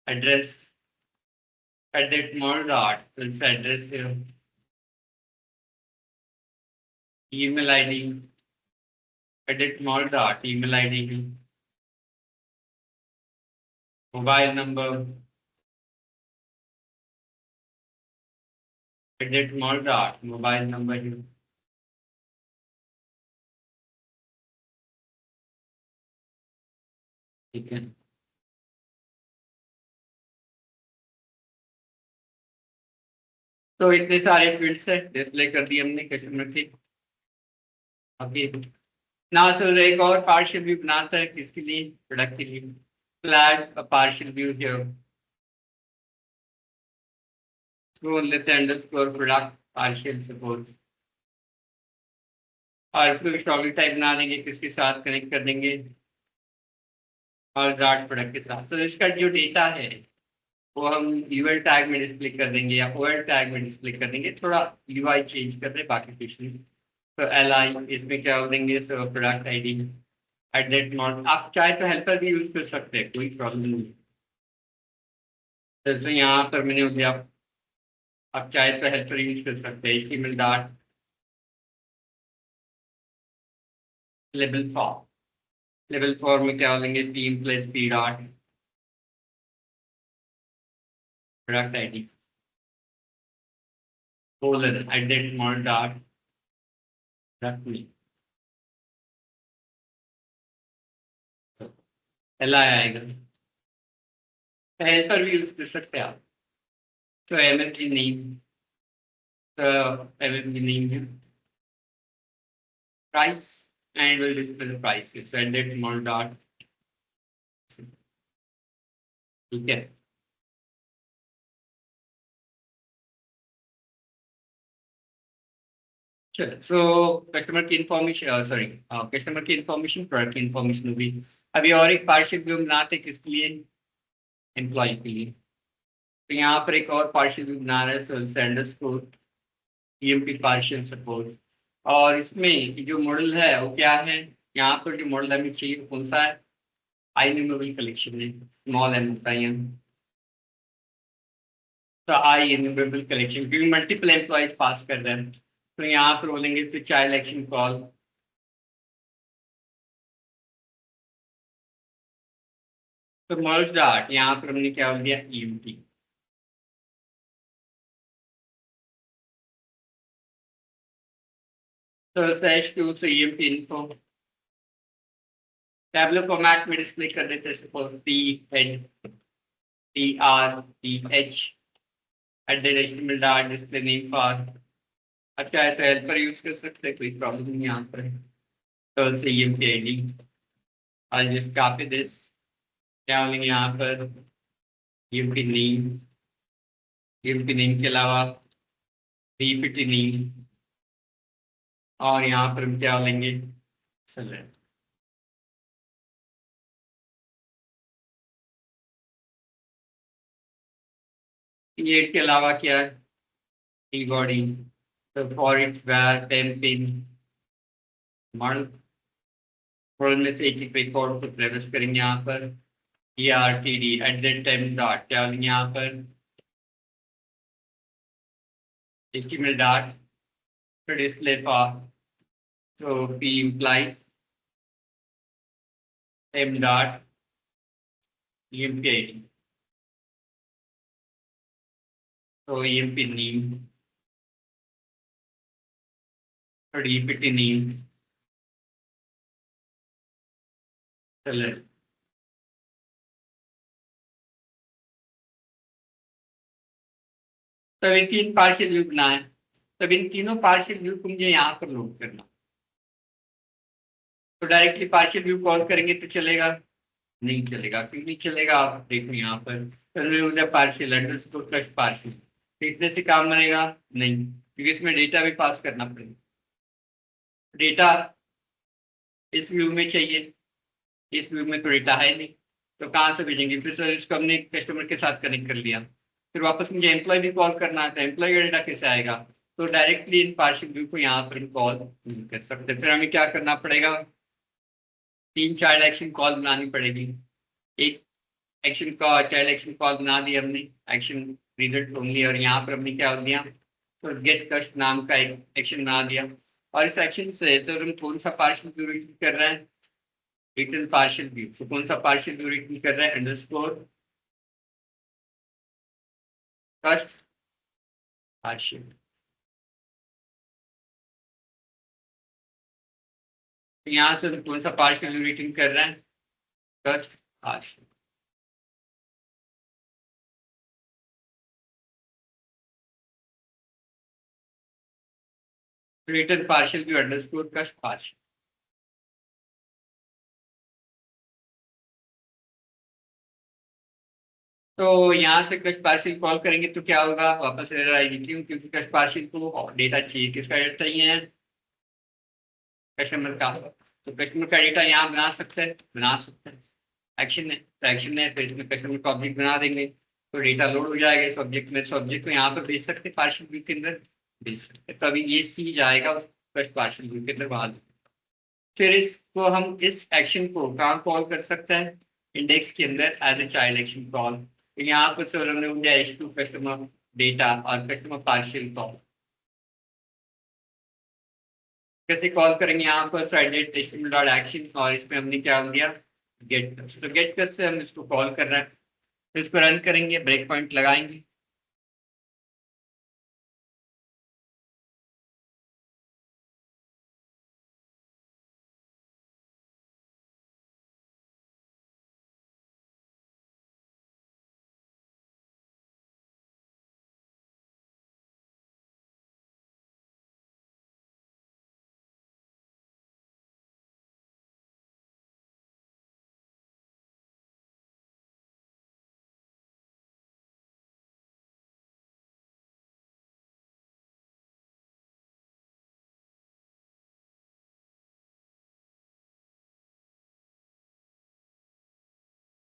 [SPEAKER 1] address edit mall dot address है, email ID edit mall dot email ID है, mobile number edit mall dot mobile number है. ठीक है. तो इतने सारे फील्ड्स है डिस्प्ले कर दिए हमने कस्टमर के. अभी ना सर एक और पार्शियल व्यू बनाता है, किसके लिए, प्रोडक्ट के लिए. फ्लैट पार्शियल व्यू हियर, लेते हैं अंडरस्कोर प्रोडक्ट पार्शियल सपोज. और इसको स्टॉकिंग टाइप बना देंगे, किसके साथ कनेक्ट कर देंगे, और डॉट प्रोडक्ट के साथ. तो इसका जो डेटा है वो हम यूएल टैग में डिस्प्ले कर देंगे या ओएल टैग में डिस्प्ले कर देंगे. थोड़ा यूआई चेंज कर दें, बाकी कुछ नहीं. तो LI इसमें क्या हो देंगे, सो प्रोडक्ट आईडी एडेट मॉड. आप चाहे तो हेल्पर भी यूज कर सकते हैं, कोई प्रॉब्लम नहीं. जैसे यहाँ पर मैंने हो गया, आप चाहे तो हेल्पर यूज कर सकते हैं. HTML dot label form, level form में क्या हो देंगे, team plus P dot product ID colon edit mod dot product name. LI आएगा. हेल्पर भी यूज कर सकते हैं आप. तो MFG नेम, तो MFG नेम है price and will display the prices. So edit mol dot ठीक है। चलो, सो कस्टमर की इंफॉर्मेशन, सॉरी, कस्टमर की इंफॉर्मेशन, प्रोडक्ट की इंफॉर्मेशन होगी। अभी और एक पार्शियल व्यू बनाते हैं, किसके लिए? एम्प्लॉय के लिए। तो यहाँ पर एक और पार्शियल व्यू बना रहे हैं, सेंडर्स को ईएमपी पार्शियल सपोज। और इसमें जो मॉडल है वो क्या है? यहाँ पर जो मॉडल हमें चाहिए वो कौन सा है? आई एन्यूमरेबल कलेक्शन है, स्मॉल एम होता है यहाँ। तो आई एन्यूमरेबल कलेक्शन, क्योंकि मल्टीपल एम्प्लॉयज पास कर रहे हैं, तो यहाँ पर बोलेंगे तो चाइल्ड एक्शन कॉल। तो मर्ज डॉट यहाँ पर हमने क्या बोल दिया? ईएमटी। तो स्लैश टू से ईएमटी इन्फो टैबलो फॉर्मेट में डिस्प्ले कर देते हैं, suppose T H T R T H @HTML dot display name for. अच्छा है तो हेल्पर यूज कर सकते हैं, कोई प्रॉब्लम नहीं यहाँ पर। तो से ईएमटी आईडी और जस्ट कॉपी दिस, क्या बोलेंगे यहाँ पर? ईएमटी नेम, ईएमटी नेम के अलावा डीपीटी नेम, और यहाँ पर हम क्या बोलेंगे? चलो, ये के अलावा क्या है? T body. तो for each var temp in model, model में से एक एक रिकॉर्ड को प्रवेश करेंगे यहाँ पर। ERTD @temp डॉट, क्या बोलेंगे यहाँ पर? HTML dot to display path. So P implies M dot EMP ID. So EMP name, or EPT name, select. तब इन तीन पार्शियल व्यू बनाए, तब इन तीनों पार्शियल व्यू को मुझे यहाँ पर लोड करना। तो डायरेक्टली पार्शियल व्यू कॉल करेंगे तो चलेगा? नहीं चलेगा। क्यों नहीं चलेगा? आप देखो यहाँ पर पार्शियल अंडरस्कोर प्लस पार्शियल, तो इतने से काम बनेगा नहीं, क्योंकि इसमें डेटा भी पास करना पड़ेगा। डेटा इस व्यू में चाहिए, इस व्यू में तो डेटा है नहीं, तो कहाँ से भेजेंगे? फिर सर इसको हमने कस्टमर के साथ कनेक्ट कर लिया, फिर वापस मुझे एम्प्लॉय भी कॉल करना है, तो एम्प्लॉय का डेटा कैसे आएगा? तो डायरेक्टली इन पार्शियल व्यू को यहाँ पर कॉल कर सकते हैं। फिर हमें क्या करना पड़ेगा? तीन चाइल्ड एक्शन कॉल बनानी पड़ेगी। एक एक्शन का चाइल्ड एक्शन कॉल बना दिया हमने, एक्शन रिजल्ट ओनली, और यहाँ पर हमने क्या दिया? तो गेट कस्ट नाम का एक एक्शन बना दिया। और इस एक्शन से तो हम कौन सा पार्शियल व्यू रिटर्न कर रहे हैं? Return partial view. तो कौन सा पार्शियल व्यू रिटर्न कर रहे हैं? Underscore first partial. तो यहाँ से हम कौन सा पार्शियल व्यू रिटर्न कर रहे हैं? First partial. Return partial view underscore first partial. तो यहाँ से कस्ट पार्शियल कॉल करेंगे तो क्या होगा? वापस एरर आएगी। क्यों? क्योंकि कस्ट पार्शियल को डेटा चाहिए। किसका डेटा चाहिए? कस्टमर का। तो कस्टमर का डेटा यहाँ बना सकते हैं, बना सकते हैं। एक्शन है तो एक्शन है, तो इसमें कस्टमर का ऑब्जेक्ट बना देंगे, तो डेटा लोड हो जाएगा इस ऑब्जेक्ट में। इस ऑब्जेक्ट को यहाँ पर भेज सकते हैं, पार्शियल व्यू के अंदर भेज सकते हैं। तो अभी ये सी जाएगा उस कस्ट पार्शियल व्यू के अंदर बाहर। फिर इसको हम इस एक्शन को कहाँ कॉल कर सकते हैं? इंडेक्स के अंदर as a child action call. तो यहाँ पर सर हमने हो गया H2 कस्टमर डेटा और कस्टमर पार्शियल कॉल। कैसे कॉल करेंगे? यहाँ पर साइडेड HTML डॉट एक्शन, और इसमें हमने क्या दिया? Gate cust. तो गेट कस्ट से हम इसको कॉल कर रहे हैं, फिर इसको रन करेंगे, ब्रेक पॉइंट लगाएंगे।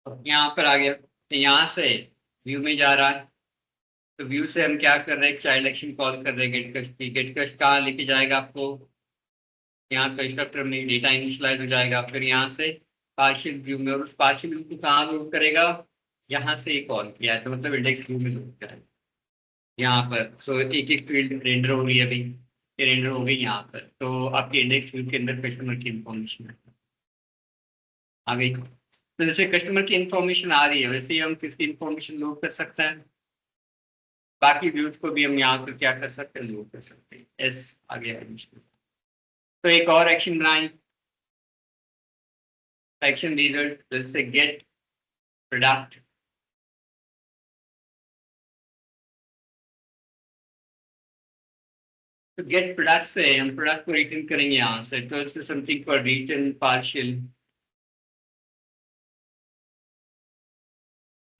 [SPEAKER 1] यहाँ पर आ गया, तो यहाँ से व्यू में जा रहा है, तो व्यू से हम क्या कर रहे हैं, चाइल्ड एक्शन कॉल कर रहे हैं गेट कस्ट की। गेट कस्ट कहाँ लेके जाएगा आपको, यहाँ कंस्ट्रक्टर में डेटा इनिशियलाइज हो जाएगा, फिर यहाँ से पार्शियल व्यू में, और उस पार्शियल व्यू को कहाँ लोड करेगा, यहाँ से कॉल किया है तो मतलब इंडेक्स व्यू में लोड करेगा यहाँ पर। सो एक एक फील्ड रेंडर हो रही है अभी, ये रेंडर हो गई यहाँ पर, तो आपके इंडेक्स व्यू के अंदर कस्टमर की इंफॉर्मेशन आ गई। तो जैसे कस्टमर की इंफॉर्मेशन आ रही है, वैसे ही हम किसकी इंफॉर्मेशन लोड कर सकते हैं, बाकी व्यूज को भी हम यहाँ पर क्या कर सकते हैं, लोड कर सकते हैं। एस आ गया एडिशनल। तो एक और एक्शन बनाएं, एक्शन रिजल्ट, जैसे गेट प्रोडक्ट, तो गेट प्रोडक्ट से हम प्रोडक्ट को रिटर्न करेंगे यहाँ से, तो it's something for return partial,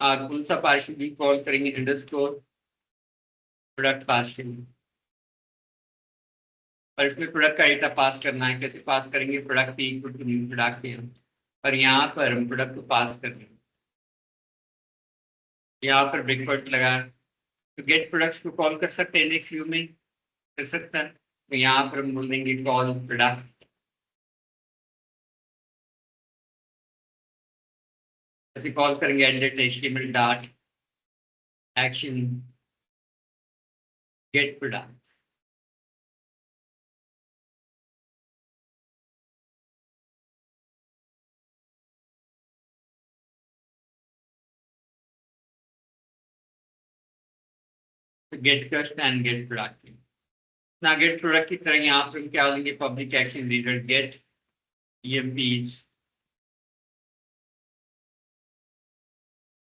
[SPEAKER 1] और कौन सा पार्शियल भी कॉल करेंगे, अंडरस्कोर प्रोडक्ट पार्शियल, और इसमें प्रोडक्ट का डेटा पास करना है। कैसे पास करेंगे, product equal to new product है, और यहाँ पर हम प्रोडक्ट को पास कर देंगे, यहाँ पर ब्रेकपॉइंट लगा, तो गेट प्रोडक्ट्स को कॉल कर सकते हैं, इंडेक्स व्यू में कर सकता है, तो यहाँ पर हम बोल देंगे कॉल प्रोडक्ट, ऐसे कॉल करेंगे HTML dot action get product, get cust and get product. ना गेट प्रोडक्ट की तरह यहाँ पर हम क्या लेंगे, public action result get EMPs,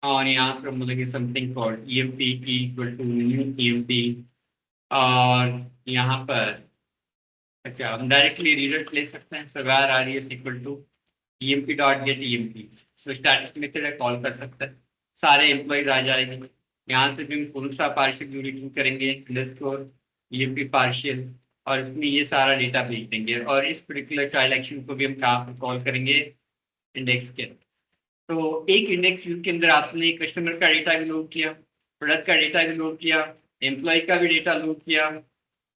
[SPEAKER 1] और यहाँ पर हम बोलेंगे something called EMP equal to new EMP, और यहाँ पर अच्छा हम डायरेक्टली रिजल्ट ले सकते हैं, so where are is equal to EMP dot get EMP, तो स्टैटिक मेथड है, कॉल कर सकते हैं, सारे एम्प्लॉयज आ जाएंगे। यहाँ से भी हम कौन सा पार्शियल व्यू रिटर्न करेंगे, अंडरस्कोर EMP पार्शियल, और इसमें ये सारा डेटा भेज देंगे, और इस पर्टिकुलर चाइल्ड एक्शन को भी हम कहाँ पर कॉल करेंगे, इंडेक्स के। तो एक इंडेक्स व्यू के अंदर आपने कस्टमर का डेटा भी लोड किया, प्रोडक्ट का डेटा भी लोड किया, एम्प्लॉय का भी डेटा लोड किया,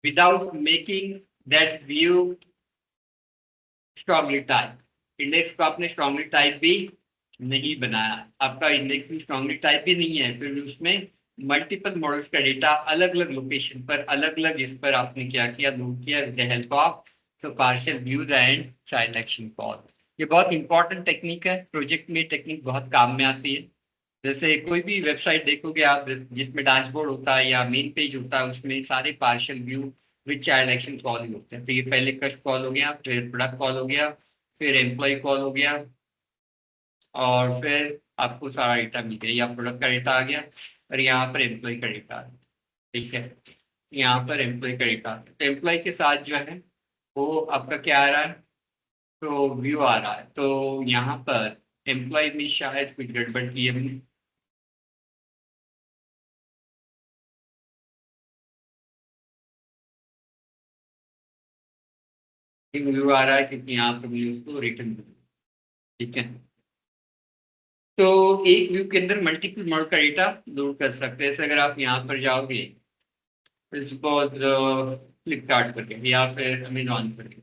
[SPEAKER 1] without making that view strongly type. Index को आपने स्ट्रांगली टाइप भी नहीं बनाया, आपका इंडेक्स भी स्ट्रांगली टाइप भी नहीं है, फिर भी उसमें मल्टीपल मॉडल्स का डेटा अलग अलग लोकेशन पर, अलग अलग इस पर आपने क्या किया, लोड किया विद द हेल्प ऑफ तो partial views and child action call. ये बहुत इंपॉर्टेंट टेक्निक है, प्रोजेक्ट में टेक्निक बहुत काम में आती है। जैसे कोई भी वेबसाइट देखोगे आप जिसमें डैशबोर्ड होता है या मेन पेज होता है, उसमें सारे partial view with child action call ही होते हैं। तो ये पहले कस्ट कॉल हो गया, फिर प्रोडक्ट कॉल हो गया, फिर एम्प्लॉय कॉल हो गया, और फिर आपको सारा डेटा मिल गया, या प्रोडक्ट का डेटा आ गया, और यहाँ पर एम्प्लॉय का डेटा आ गया। ठीक है, यहाँ पर एम्प्लॉय का डेटा आ गया, तो एम्प्लॉय के साथ जो है वो आपका क्या आ रहा है, तो व्यू आ रहा है। तो यहाँ पर एम्प्लॉय में शायद कुछ गड़बड़ की हमने, व्यू आ रहा है क्योंकि यहाँ पर व्यू को रिटर्न। ठीक है, तो एक व्यू के अंदर मल्टीपल मॉडल का डेटा लोड कर सकते हैं। जैसे अगर आप यहाँ पर जाओगे, सपोज फ्लिपकार्ट पर के या फिर अमेजॉन पर के,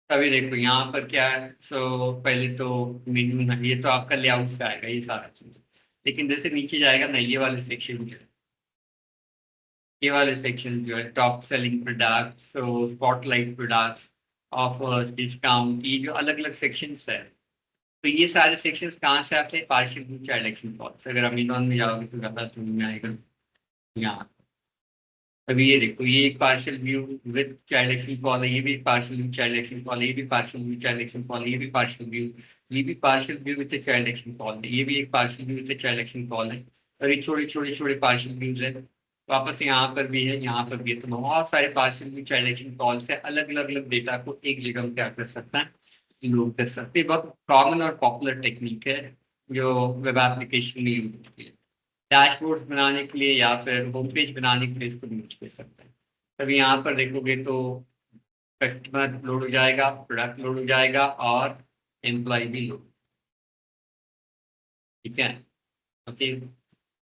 [SPEAKER 1] अभी देखो यहाँ पर क्या है, सो पहले तो मेन्यू है, ये तो आपका लेआउट से आएगा ये सारा चीज, लेकिन जैसे नीचे जाएगा ना, ये वाले सेक्शन जो है, ये वाले सेक्शन जो है टॉप सेलिंग प्रोडक्ट, सो स्पॉटलाइट प्रोडक्ट्स, ऑफर्स, डिस्काउंट, ये जो अलग अलग सेक्शंस है, तो ये सारे सेक्शंस कहाँ से आते हैं, partial view child action call. अगर अमेजॉन में जाओगे तो ज़्यादा समझ में आएगा यहाँ। अभी ये देखो, ये एक partial view with child action call है, ये भी partial view child action call है, ये भी partial view child action call है, ये भी पार्शियल व्यू, ये भी partial view with child action call है, ये भी एक partial view with child action call है, और ये छोटे छोटे छोटे पार्शियल व्यूज है। वापस यहाँ पर भी है, यहाँ पर भी है, तो बहुत सारे partial view child action call से अलग अलग अलग डेटा को एक जगह में क्या कर सकता है, लोड कर सकते हैं। बहुत कॉमन और पॉपुलर टेक्निक है जो वेब एप्लीकेशन में यूज होती है, डैशबोर्ड्स बनाने के लिए या फिर होम पेज बनाने के लिए इसको यूज कर सकते हैं। तभी यहाँ पर देखोगे तो कस्टमर लोड हो जाएगा, प्रोडक्ट लोड हो जाएगा और एम्प्लॉय भी लोड। ठीक है, ओके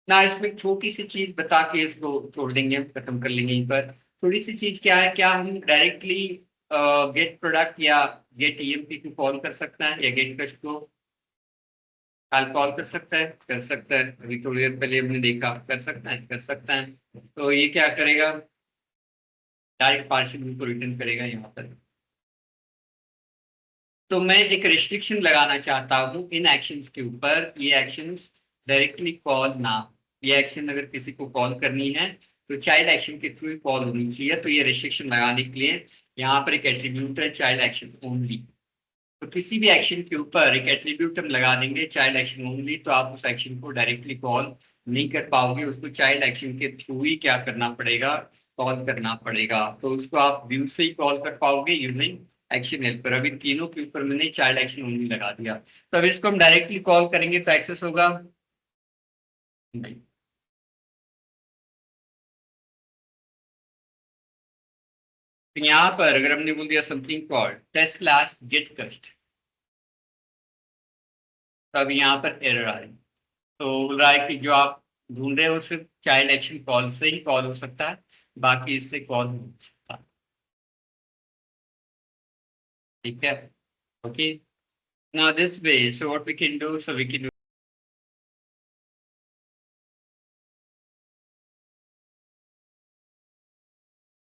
[SPEAKER 1] ना। इसमें छोटी सी चीज बता के इसको छोड़ देंगे, हम खत्म कर लेंगे यहीं पर। थोड़ी सी चीज क्या है, क्या हम डायरेक्टली गेट प्रोडक्ट या गेट ईएमपी को कॉल कर सकता है या गेट कस्ट को कॉल कर सकता है? कर सकता है, अभी थोड़ी देर पहले हमने देखा, कर सकता है, कर सकता है। तो ये क्या करेगा, डायरेक्ट पार्शियल व्यू को रिटर्न करेगा यहाँ पर। तो मैं एक रिस्ट्रिक्शन लगाना चाहता हूँ इन एक्शंस के ऊपर, ये एक्शंस डायरेक्टली कॉल ना, ये एक्शन अगर किसी को कॉल करनी है तो चाइल्ड एक्शन के थ्रू ही कॉल होनी चाहिए। तो ये रिस्ट्रिक्शन लगाने के लिए यहाँ पर एक एट्रीब्यूट है चाइल्ड एक्शन ओनली। तो किसी भी एक्शन के ऊपर एक एट्रीब्यूट हम लगा देंगे चाइल्ड एक्शन ओनली, तो आप उस एक्शन को डायरेक्टली कॉल नहीं कर पाओगे, उसको चाइल्ड एक्शन के थ्रू ही क्या करना पड़ेगा, कॉल करना पड़ेगा। तो उसको आप व्यू से ही कॉल कर पाओगे यूजिंग एक्शन हेल्पर। अभी तीनों के ऊपर मैंने चाइल्ड एक्शन ओनली लगा दिया, तो अब इसको हम डायरेक्टली कॉल करेंगे तो एक्सेस होगा नहीं। तो यहाँ पर अगर हमने बोल दिया something called test class get cust, तो अब यहाँ पर एरर आ रही, तो बोल रहा है कि जो आप ढूंढ रहे हो सिर्फ चाइल्ड एक्शन कॉल से ही कॉल हो सकता है, बाकी इससे कॉल नहीं हो सकता। ठीक है, okay. Now this way, so what we can do, so we can